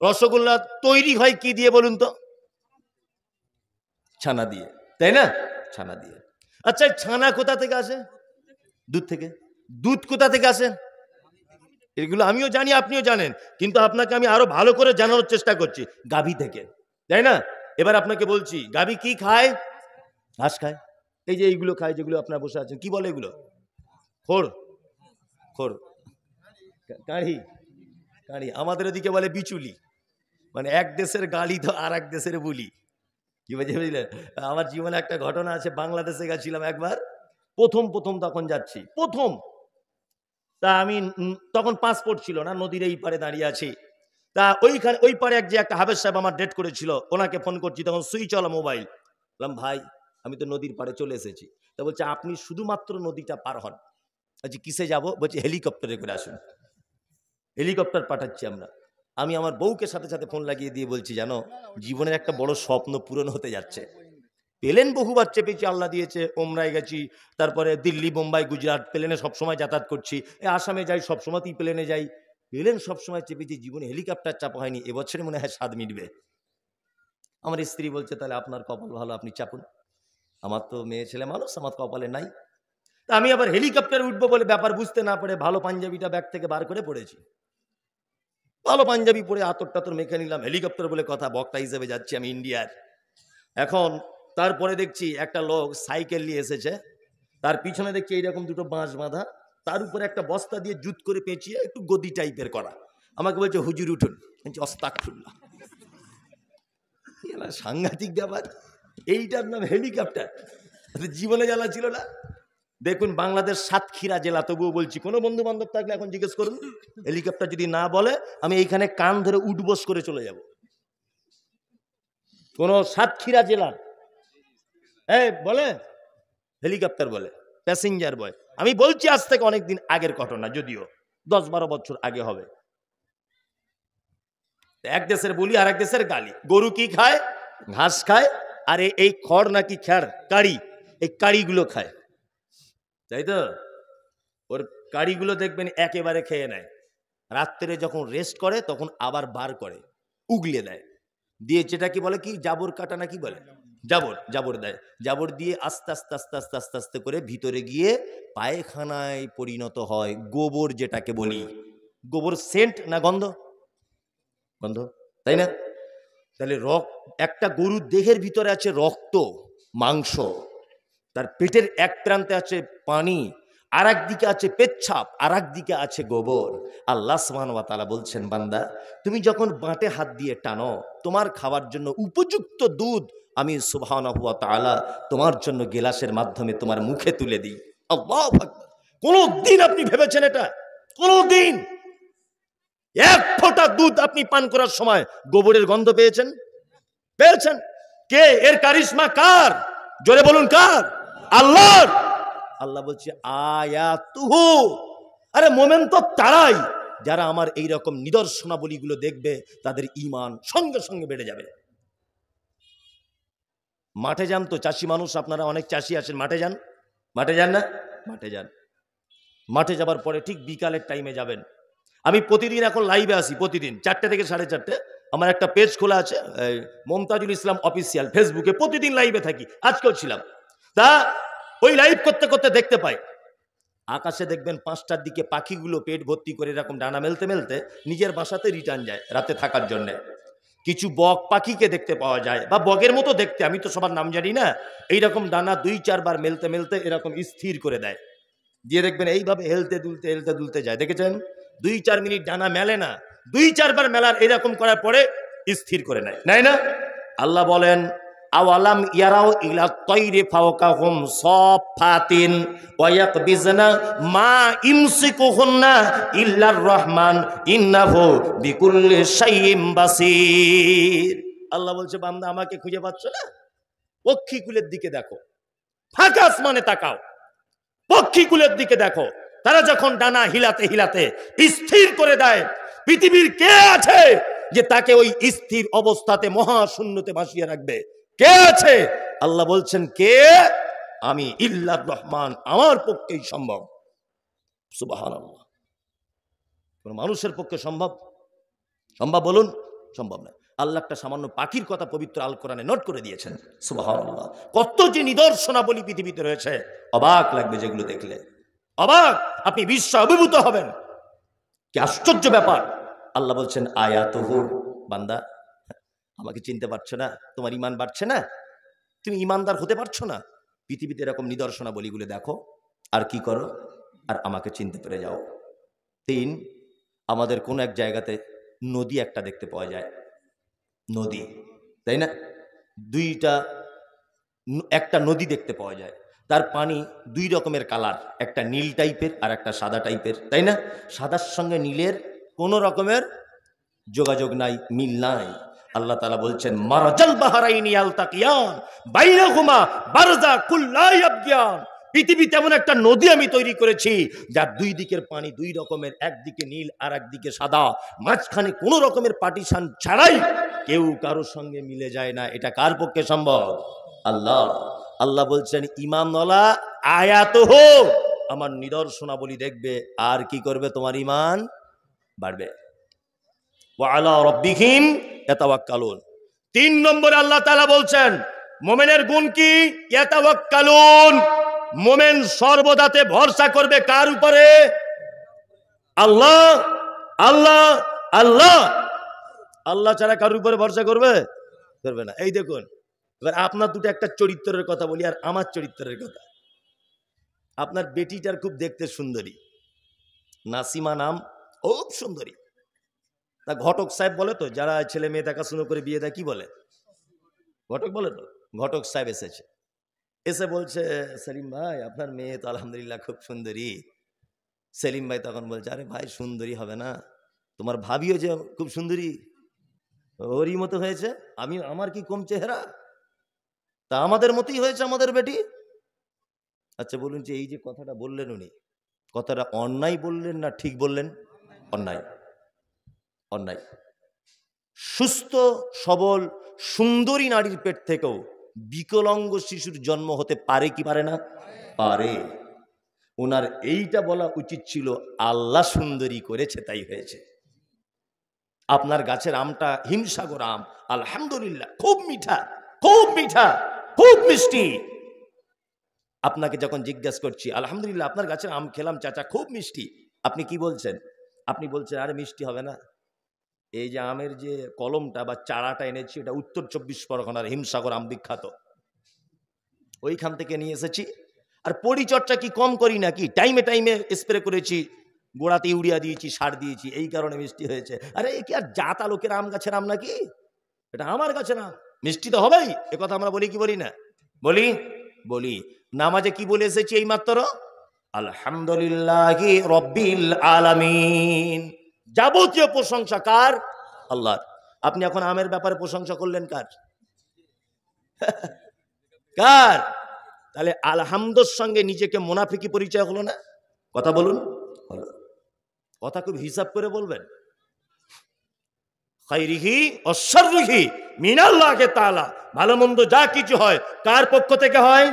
রসগোল্লা তৈরি হয় কি দিয়ে বলুন তো? ছানা দিয়ে, তাই না? ছানা দিয়ে। আচ্ছা ছানা কোথা থেকে আসে? দুধ থেকে। দুধ কোথা থেকে আসে? এগুলো আমিও জানি, আপনিও জানেন, কিন্তু আপনাকে আমি আরো ভালো করে জানানোর চেষ্টা করছি। গাভী থেকে, তাই না? এবার আপনাকে বলছি, গাভী কি খায়? ঘাস খায়। এই যে এইগুলো খায়, যেগুলো আপনারা বসে আছেন, কি বলে এগুলো? খোড়। খোড়, কাঁড়ি। কাঁড়ি আমাদের ওদিকে বলে বিচুলি, মানে এক দেশের গালি তো আর এক দেশের বুলি। কি বুঝলেন? আমার জীবনে একটা ঘটনা আছে, বাংলাদেশে গেছিলাম একবার, প্রথম তখন যাচ্ছি, প্রথম। তা আমি তখন পাসপোর্ট ছিল না, নদীর এই পারে দাঁড়িয়ে আছি। তা ওইখানে ওই পারে যে একটা হাফেজ সাহেব আমার ডেট করেছিল, ওনাকে ফোন করছি, তখন সুইচ ওলা মোবাইল। বললাম ভাই আমি তো নদীর পাড়ে চলে এসেছি। তা বলছে আপনি শুধুমাত্র নদীটা পার হন। আচ্ছা কিসে যাব? বলছি হেলিকপ্টারে করে আসুন। হেলিকপ্টার পাঠাচ্ছি আমরা। আমি আমার বউকে সাথে সাথে ফোন লাগিয়ে দিয়ে বলছি, জানো জীবনের একটা বড় স্বপ্ন পূরণ হতে যাচ্ছে। প্লেন বহুবার চেপেছি, আল্লাহ দিয়েছে, ওমরায় গেছি, তারপরে দিল্লি, বোম্বাই, গুজরাট, প্লেনে সবসময় যাতায়াত করছি। আসামে যাই, সবসময়তেই প্লেনে যাই, প্লেন সবসময় চেপেছি, জীবনে হেলিকপ্টার চাপা হয়নি। এবছরে মনে হয় স্বাদ মিটবে। আমার স্ত্রী বলছে তাহলে আপনার কপাল ভালো, আপনি চাপুন। আমার তো মেয়ে ছেলে মানুষ, আমার কপালে নাই। তা আমি আবার হেলিকপ্টারে উঠবো বলে ব্যাপার বুঝতে না পারে ভালো পাঞ্জাবিটা ব্যাগ থেকে বার করে পড়েছি। ভালো পাঞ্জাবি পরে আতর টাতর মেখে নিলাম, হেলিকপ্টার বলে কথা, বক্তা হিসেবে যাচ্ছি আমি ইন্ডিয়ার। এখন তারপরে দেখছি একটা লোক সাইকেল নিয়ে এসেছে, তার পিছনে দেখছি এইরকম দুটো বাঁশ বাঁধা, তার উপরে একটা বস্তা দিয়ে জুত করে পেঁচিয়ে একটু গদি টাইপের করা। আমাকে বলছে হুজুর উঠুন। আস্তাগফিরুল্লাহ, সাংঘাতিক ব্যাপার। এইটার নাম হেলিকপ্টার? জীবনে জানা ছিল না। দেখুন বাংলাদেশ সাতক্ষীরা জেলা, তবুও বলছি, কোনো বন্ধু বান্ধব থাকলে এখন জিজ্ঞেস করুন, হেলিকপ্টার যদি না বলে আমি এইখানে কান ধরে উঠবোস করে চলে যাব। কোন সাতক্ষীরা জেলা বলে হেলিকপ্টার বলে, প্যাসেঞ্জার বয়। আমি বলছি আজ থেকে অনেকদিন আগের ঘটনা, যদিও 10-12 বছর আগে হবে। এক দেশের বলি আর এক দেশের গালি। গরু কি খায়? ঘাস খায়। আর এই খড় নাকি খ্যাড়, কাড়ি, এই কাড়িগুলো খায়, তাই তো? ওর কাড়িগুলো দেখবেন একেবারে খেয়ে নেয়, রাত্রে যখন রেস্ট করে তখন আবার বার করে, উগলে দেয়, দিয়ে যেটা কি বলে কি জাবর কাটা নাকি বলে, জাবর দেয়। জাবর দিয়ে আস্তে আস্তে আস্তে আস্তে আস্তে আস্তে করে ভিতরে গিয়ে পায়খানায় পরিণত হয়। গোবর যেটাকে বলি, গোবর সেন্ট না গন্ধ? গন্ধ, তাই না? তাহলে একটা গরুর দেহের ভিতরে আছে রক্ত, মাংস, তার পেটের এক প্রান্তে আছে পানি, আর একদিকে আছে পেচ্ছাপ, আর একদিকে আছে গোবর। আল্লাহ সুবহানাহু ওয়া তাআলা বলছেন, বান্দা তুমি যখন বাঁটে হাত দিয়ে টানো, তোমার খাওয়ার জন্য উপযুক্ত দুধ আমি সুবহানাহু ওয়া তাআলা তোমার জন্য গেলাসের মাধ্যমে তোমার মুখে তুলে দিই। আল্লাহু আকবার। কোনদিন আপনি ভেবেছেন এটা? কোনদিন এক ফোঁটা দুধ আপনি পান করার সময় গোবরের গন্ধ পেয়েছেন? পেয়েছেন? কে এর কারিশমা কার? জোরে বলুন কার? আল্লাহর। আল্লাহ বলছে আয়াতুহু, আরে মোমেন তো তারাই যারা আমার এই রকম নিদর্শনাবলীগুলো দেখবে, তাদের ঈমান সঙ্গে সঙ্গে বেড়ে যাবে। মাঠে যান তো, চাষি মানুষ আপনারা, অনেক চাষি আছেন, মাঠে যান। মাঠে যান না? মাঠে যান। মাঠে যাবার পরে ঠিক বিকালের টাইমে যাবেন। আমি প্রতিদিন এখন লাইভে আসি, প্রতিদিন 4টে থেকে 4:30। আমার একটা পেজ খোলা আছে, মমতাজুল ইসলাম অফিসিয়াল, ফেসবুকে প্রতিদিন লাইভে থাকি, আজকেও ছিলাম। তা ওই লাইভ করতে করতে দেখতে পাই আকাশে দেখবেন 5টার দিকে পাখিগুলো পেট ভর্তি করে এরকম ডানা মেলতে মেলতে নিজের বাসাতে রিটার্ন যায় রাতে থাকার জন্য। কিছু বক পাখিকে দেখতে পাওয়া যায়, বা বগের মতো দেখতে, আমি তো সবার নাম জানি না, এইরকম ডানা 2-4 বার মেলতে মেলতে এরকম স্থির করে দেয়, দিয়ে দেখবেন এইভাবে হেলতে দুলতে যায়। দেখেছেন? 2-4 মিনিট ডানা মেলে না, 2-4 বার মেলার এরকম করার পরে স্থির করে নেয়, নাই না? আল্লাহ বলেন আওয়ালাম ইয়ারাও ইলা তাইরি ফাওকাহুম সাফাতিন ওয়া ইয়াকবিজনা মা ইমসিকুহুন্না ইল্লার রহমান ইন্নাহু বিকুল্লি শাইইন বাসীর। আল্লাহ বলছে বান্দা আমাকে খুঁজে পাচ্ছ না? পক্ষীকুলের দিকে দেখো, ফাঁকা আসমানে তাকাও, পক্ষীকুলের দিকে দেখো, তারা যখন ডানা হিলাতে হিলাতে স্থির করে দেয়, পৃথিবীর কে আছে যে তাকে ওই স্থির অবস্থাতে মহাশূন্যতে ভাসিয়ে রাখবে? কে আছে? আল্লাহ বলছেন কে? আমি, ইল্লার রহমান, আমার পক্ষেই সম্ভব। সুবহানাল্লাহ। কোন মানুষের পক্ষে সম্ভব? সম্ভব বলুন? সম্ভব না। আল্লাহ একটা সামান্য পাখির কথা পবিত্র আল কোরআনে নোট করে দিয়েছেন। সুবহানাল্লাহ। কত যে নিদর্শনাবলী পৃথিবীতে রয়েছে, অবাক লাগবে যেগুলো দেখলে, অবাক, আপনি বিশ্ব অভিভূত হবেন। কি আশ্চর্য ব্যাপার! আল্লাহ বলছেন আয়াতুহু, বান্দা আমাকে চিনতে পারছো না? তোমার ঈমান বাড়ছে না? তুমি ঈমানদার হতে পারছো না? পৃথিবীতে এরকম নিদর্শনাবলীগুলো দেখো, আর কি করো? আর আমাকে চিনতে পেরে যাও। 3, আমাদের কোন এক জায়গাতে নদী একটা দেখতে পাওয়া যায়, নদী, তাই না? একটা নদী দেখতে পাওয়া যায়, তার পানি 2 রকমের কালার, একটা নীল টাইপের আর একটা সাদা টাইপের, তাই না? সাদার সঙ্গে নীলের কোনো রকমের যোগাযোগ নাই, মিল নাই। আল্লাহ তাআলা বলছেন মারাজাল বাহরাইনি আলতাকিয়ান বাইনাহুমা বারযাকুল লা ইয়াবগিয়ান। পৃথিবীতে এমন একটা নদী আমি তৈরি করেছি যার 2 দিকের পানি 2 রকমের, একদিকে নীল আর একদিকে সাদা, মাঝখানে কোনো রকমের পার্টিশন ছাড়াই কেউ কারোর সঙ্গে মিলে যায় না। এটা কার পক্ষে সম্ভব? আল্লাহ। আল্লাহ বলছেন ঈমানওয়ালা আয়াতুহু, আমার নিদর্শনাবলী দেখবে, আর কি করবে? তোমার ঈমান বাড়বে। ওয়া আলা রাব্বিহিম ইয়াতাওয়াক্কালুন। 3 নম্বরে আল্লাহ তাআলা বলছেন মুমিনের গুণ কি? ইয়াতাওয়াক্কালুন। মুমিন সর্বদাতে ভরসা করবে কার উপরে? আল্লাহ, আল্লাহ, আল্লাহ। আল্লাহ ছাড়া কার উপরে ভরসা করবে? করবে না। এই দেখুন, এবার আপনার দুটো একটা চরিত্রের কথা বলি আর আমার চরিত্রের কথা। আপনার বেটিটার খুব দেখতে সুন্দরী, নাসিমা নাম, খুব সুন্দরী। তা ঘটক সাহেব বলে তো, যারা ছেলে মেয়ে দেখাশুনো করে বিয়ে দেয়, কি বলে? ঘটক বলে তো। ঘটক সাহেব এসেছে, এসে বলছে সেলিম ভাই আপনার মেয়ে তো আলহামদুলিল্লাহ খুব সুন্দরী। সেলিম ভাই তখন বলছে আরে ভাই সুন্দরী হবে না, তোমার ভাবিও যে খুব সুন্দরী, ওরই মতো হয়েছে। আমার কি কম চেহারা? তা আমাদের মতোই হয়েছে আমাদের বেটি। আচ্ছা বলুন যে এই যে কথাটা বললেন উনি, কথাটা অন্যায় বললেন না ঠিক বললেন? অন্যায়, অন্যায়। সুস্থ সবল সুন্দরী নারীর পেট থেকেও বিকলাঙ্গ শিশুর জন্ম হতে পারে কি পারে না? পারে। ওনার এইটা বলা উচিত ছিল আল্লাহ সুন্দরী করেছে তাই হয়েছে। আপনার গাছের আমটা হিমসাগর আম, আলহামদুলিল্লাহ খুব মিঠা, খুব মিঠা, খুব মিষ্টি। আপনাকে যখন জিজ্ঞাসা করছি আলহামদুলিল্লাহ আপনার গাছের আম খেলাম চাচা খুব মিষ্টি, আপনি কি বলছেন? আপনি বলছেন আরে মিষ্টি হবে না। এই যে আমের যে কলমটা বা চারাটা এনেছি এটা উত্তর 24 পরগনার হিমসাগর আম বিখ্যাত, ওইখান থেকে নিয়ে এসেছি। আর পরিচর্যা কি কম করি নাকি? টাইমে টাইমে স্প্রে করেছি, গোড়াতে ইউরিয়া দিয়েছি, সার দিয়েছি, এই কারণে মিষ্টি হয়েছে। আরে কি আর জাতা লোকের আম গাছের আম নাকি? এটা আমার গাছের আম, মিষ্টি তো হবেই। এ কথা আমরা বলি কি বলি না? বলি, বলি। নামাজে কি বলে এসেছি এই মাত্র? আলহামদুলিল্লাহি রাব্বিল আলামিন। যাবতীয় প্রশংসা কার? আল্লাহর। আপনি এখন আমের ব্যাপারে প্রশংসা করলেন কার? কার? তাহলে আলহামদুর সঙ্গে নিজেকে মুনাফিকি পরিচয় হলো না? কথা বলুন, হলো। কথা খুব হিসাব করে বলবেন। খাইরিহি অশাররিহি মিনাল্লাহি তাআলা। ভালো মন্দ যা কিছু হয় কার পক্ষ থেকে হয়?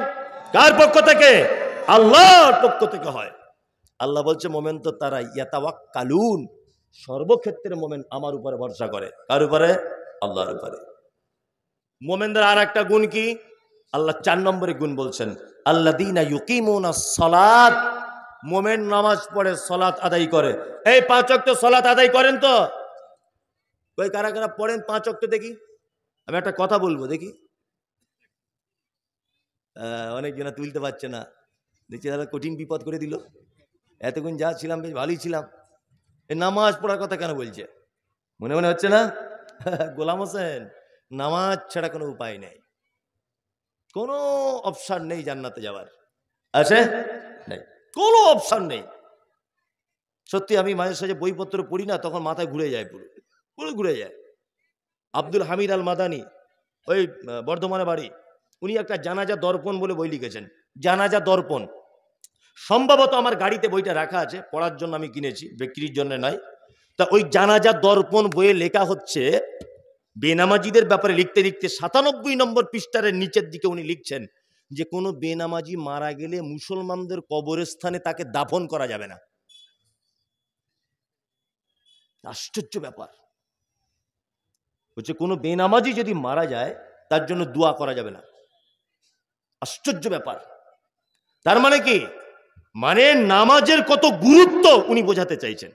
কার পক্ষ থেকে? আল্লাহর পক্ষ থেকে হয়। আল্লাহ বলছে মোমেন তো তারা ইয়াতাওয়াক্কালুন, সর্বক্ষেত্রে মোমেন আমার উপরে ভরসা করে। কার উপরে? আল্লাহর উপরে। মোমেনদের আর একটা গুণ কি? আল্লাহ 4 নম্বরে গুণ বলছেন আল্লাযীনা ইউকিমুনাস সালাত। মোমেন নামাজ পড়ে, সালাত আদায় করে। এই 5 ওয়াক্ত সালাত আদায় করেন তো? ওই কারা কারা পড়েন 5 ওয়াক্ত দেখি? আমি একটা কথা বলবো দেখি। অনেকজনা তুলতে পারছে না, দেখছি তাহলে কঠিন বিপদ করে দিল। এতক্ষণ যা ছিলাম বেশ ভালোই ছিলাম, এই নামাজ পড়ার কথা কেন বলছে? মনে মনে হচ্ছে না গোলাম হোসেন নামাজ ছাড়া কোনো উপায় নেই। কোনো অপশন নেই জান্নাতে যাওয়ার, আছে নেই, কোনো অপশন নেই। সত্যি আমি মাঝে সাঝে বইপত্র পড়ি না, তখন মাথায় ঘুরে যায়, পুরো পুরো ঘুরে যায়। আব্দুল হামিদ আল মাদানি, ওই বর্ধমানে বাড়ি, উনি একটা জানাজা দর্পণ বলে বই লিখেছেন, জানাজা দর্পণ। সম্ভবত আমার গাড়িতে বইটা রাখা আছে, পড়ার জন্য আমি কিনেছি, বিক্রির জন্য নয়। তা ওই জানাজা দর্পণ বইয়ে লেখা হচ্ছে, বেনামাজিদের ব্যাপারে লিখতে লিখতে 97 নম্বর পৃষ্ঠার নিচের দিকে উনি লিখছেন যে কোনো বেনামাজি মারা গেলে মুসলমানদের কবরস্থানে তাকে দাফন করা যাবে না। আশ্চর্য ব্যাপার হচ্ছে, কোনো বেনামাজি যদি মারা যায় তার জন্য দোয়া করা যাবে না। আশ্চর্য ব্যাপার। তার মানে কি, মানে নামাজের কত গুরুত্ব উনি বোঝাতে চাইছেন।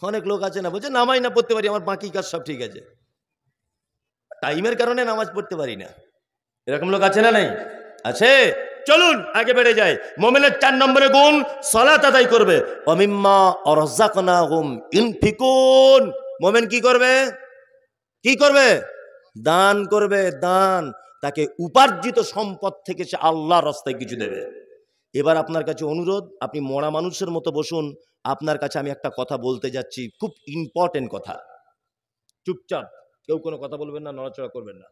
অনেক লোক আছে না, বলছে নামাজ না পড়তে পারি, আমার বাকি কাজ সব ঠিক আছে, টাইমের কারণে নামাজ পড়তে পারি না, এরকম লোক আছে না? নাই, আছে। চলুন আগে বেড়ে যায়। মুমিনের 4 নম্বরে গুণ, সালাত আদায় করবে। ওয়ামিম্মা আরযাকনাহুম ইনফিকুন। মুমিন কি করবে? কি করবে? দান করবে। দান, তাকে উপার্জিত সম্পদ থেকে সে আল্লাহর রাস্তায় কিছু দেবে। এবার আপনার কাছে অনুরোধ, আপনি মরা মানুষের মতো বসুন, আপনার কাছে আমি একটা কথা বলতে যাচ্ছি, খুব ইম্পর্টেন্ট কথা। চুপচাপ, কেউ কোনো কথা বলবেন না, নড়াচড়া করবেন না।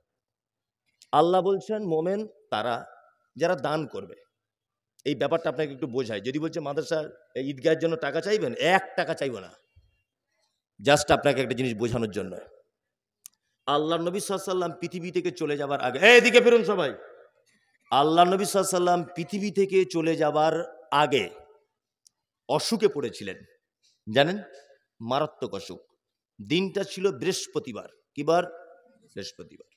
আল্লাহ বলছেন মোমেন তারা যারা দান করবে। এই ব্যাপারটা আপনাকে একটু বোঝায়। যদি বলছে মাদ্রাসা ঈদগাহের জন্য টাকা চাইবেন, 1 টাকা চাইব না, জাস্ট আপনাকে একটা জিনিস বোঝানোর জন্য। আল্লাহ নবী সাল্লাল্লাহু আলাইহি ওয়াসাল্লাম পৃথিবী থেকে চলে যাবার আগে, এদিকে ফিরুন সবাই। আল্লাহ নবী সাল্লাল্লাহু আলাইহি ওয়াসাল্লাম পৃথিবী থেকে চলে যাবার আগে অসুখে পড়েছিলেন, জানেন? মারাত্মক অসুখ। দিনটা ছিল বৃহস্পতিবার। কি বার? বৃহস্পতিবার।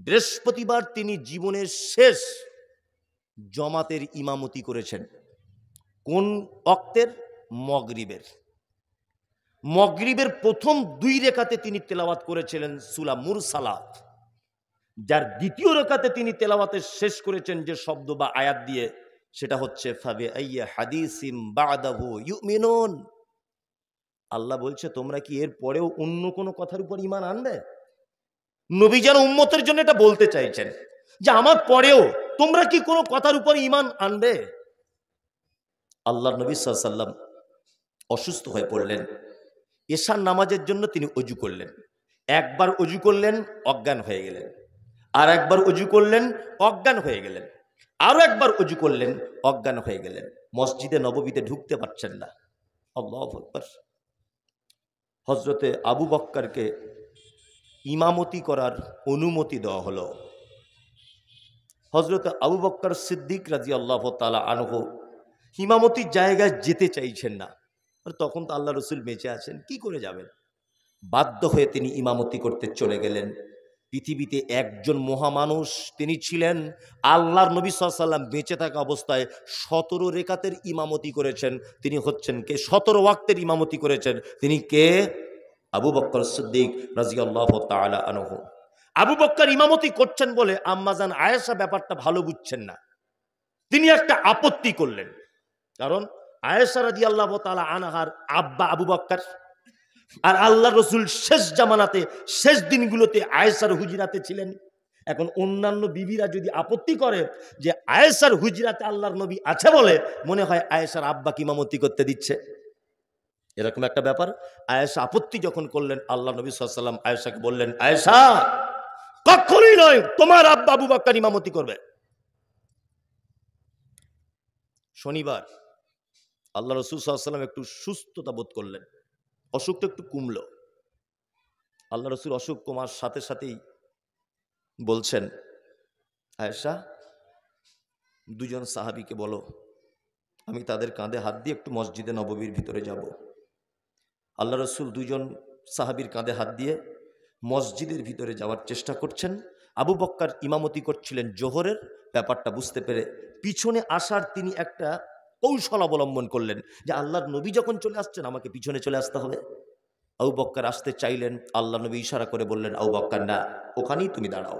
বৃহস্পতিবার তিনি জীবনের শেষ জমাতের ইমামতি করেছেন। কোন ওয়াক্তের? মগরিবের। মগরিবের প্রথম 2 রাকাতে তিনি তেলাওয়াত করেছিলেন সূরা মুরসালাত। যার দ্বিতীয় রাকাতে তিনি তেলাওয়াতে শেষ করেছেন যে শব্দ বা আয়াত দিয়ে, সেটা হচ্ছে ফাবি আইয়্যা হাদিসিম বাদাহু ইউমিনুন। আল্লাহ বলছে তোমরা কি এর পরেও অন্য কোনো কথার উপর ঈমান আনবে? নবী যেন উম্মতের জন্য এটা বলতে চাইছেন যে আমার পরেও তোমরা কি কোনো কথার উপর ঈমান আনবে? আল্লাহ নবী সাল্লাল্লাহু আলাইহি ওয়াসাল্লাম অসুস্থ হয়ে পড়লেন। এশার নামাজের জন্য তিনি ওযু করলেন। একবার ওযু করলেন, অজ্ঞান হয়ে গেলেন। আর একবার ওযু করলেন, অজ্ঞান হয়ে গেলেন। আরো একবার ওযু করলেন, অজ্ঞান হয়ে গেলেন। মসজিদে নববীতে ঢুকতে পারছেন না। আল্লাহু আকবার। হযরতে আবু বকরকে ইমামতি করার অনুমতি দেওয়া হলো। হযরতে আবু বকর সিদ্দিক রাদিয়াল্লাহু তাআলা আনহু ইমামতির জায়গায় যেতে চাইছেন না। তখন তো আল্লাহ রসুল বেঁচে আছেন, কি করে যাবেন? বাধ্য হয়ে তিনি ইমামতি করতে চলে গেলেন। পৃথিবীতে একজন মহামানুষ তিনি ছিলেন, আল্লাহর নবী সাল্লাল্লাহু আলাইহি ওয়াসাল্লাম বেঁচে থাকা অবস্থায় 17 রাকাতের ইমামতি করেছেন। তিনি হচ্ছেন কে? 17 ওয়াক্তের ইমামতি করেছেন। তিনি কে? আবু বকর সিদ্দিক রাদিয়াল্লাহু তাআলা আনহু। আবু বকর ইমামতি করছেন বলে আম্মাজান আয়েশা ব্যাপারটা ভালো বুঝছেন না। তিনি একটা আপত্তি করলেন, কারণ আয়েশা রাদিয়াল্লাহু তাআলা আনহার আব্বা আবু বকর, আর আল্লাহ রসুল শেষ জামানাতে শেষ দিনগুলোতে আয়েশার হুজরাতে ছিলেন। এখন অন্যান্য বিবিরা যদি আপত্তি করে যে আয়েশার হুজরাতে আল্লাহর নবী আছে বলে মনে হয় আয়েশার আব্বাকে ইমামতি করতে দিচ্ছে, এরকম একটা ব্যাপার। আয়েশা আপত্তি যখন করলেন, আল্লাহ নবী সাল্লাল্লাহু আলাইহি ওয়াসাল্লাম আয়েশাকে বললেন, আয়েশা কখনোই নয়, তোমার আব্বা আবু বকর ইমামতি করবে। শনিবার আল্লাহ রাসূল সাল্লাল্লাহু আলাইহি ওয়াসাল্লাম একটু সুস্থতা বোধ করলেন, অসুখটা একটু কমলো। আল্লাহ রাসূল অসুখ কমার সাথে সাথেই বলছেন, আয়েশা 2 জন সাহাবীকে বলো আমি তাদের কাঁধে হাত দিয়ে একটু মসজিদে নববীর ভিতরে যাব। আল্লাহ রাসূল 2 জন সাহাবীর কাঁধে হাত দিয়ে মসজিদের ভিতরে যাওয়ার চেষ্টা করছেন। আবু বকর ইমামতি করছিলেন জোহরের। ব্যাপারটা বুঝতে পেরে পিছনে আসার তিনি একটা কৌশল অবলম্বন করলেন যে আল্লাহর নবী যখন চলে আসছেন আমাকে পিছনে চলে আসতে হবে। আবু বকর আসতে চাইলেন, আল্লাহ নবী ইশারা করে বললেন, আবু বকর না, ওখানেই তুমি দাঁড়াও।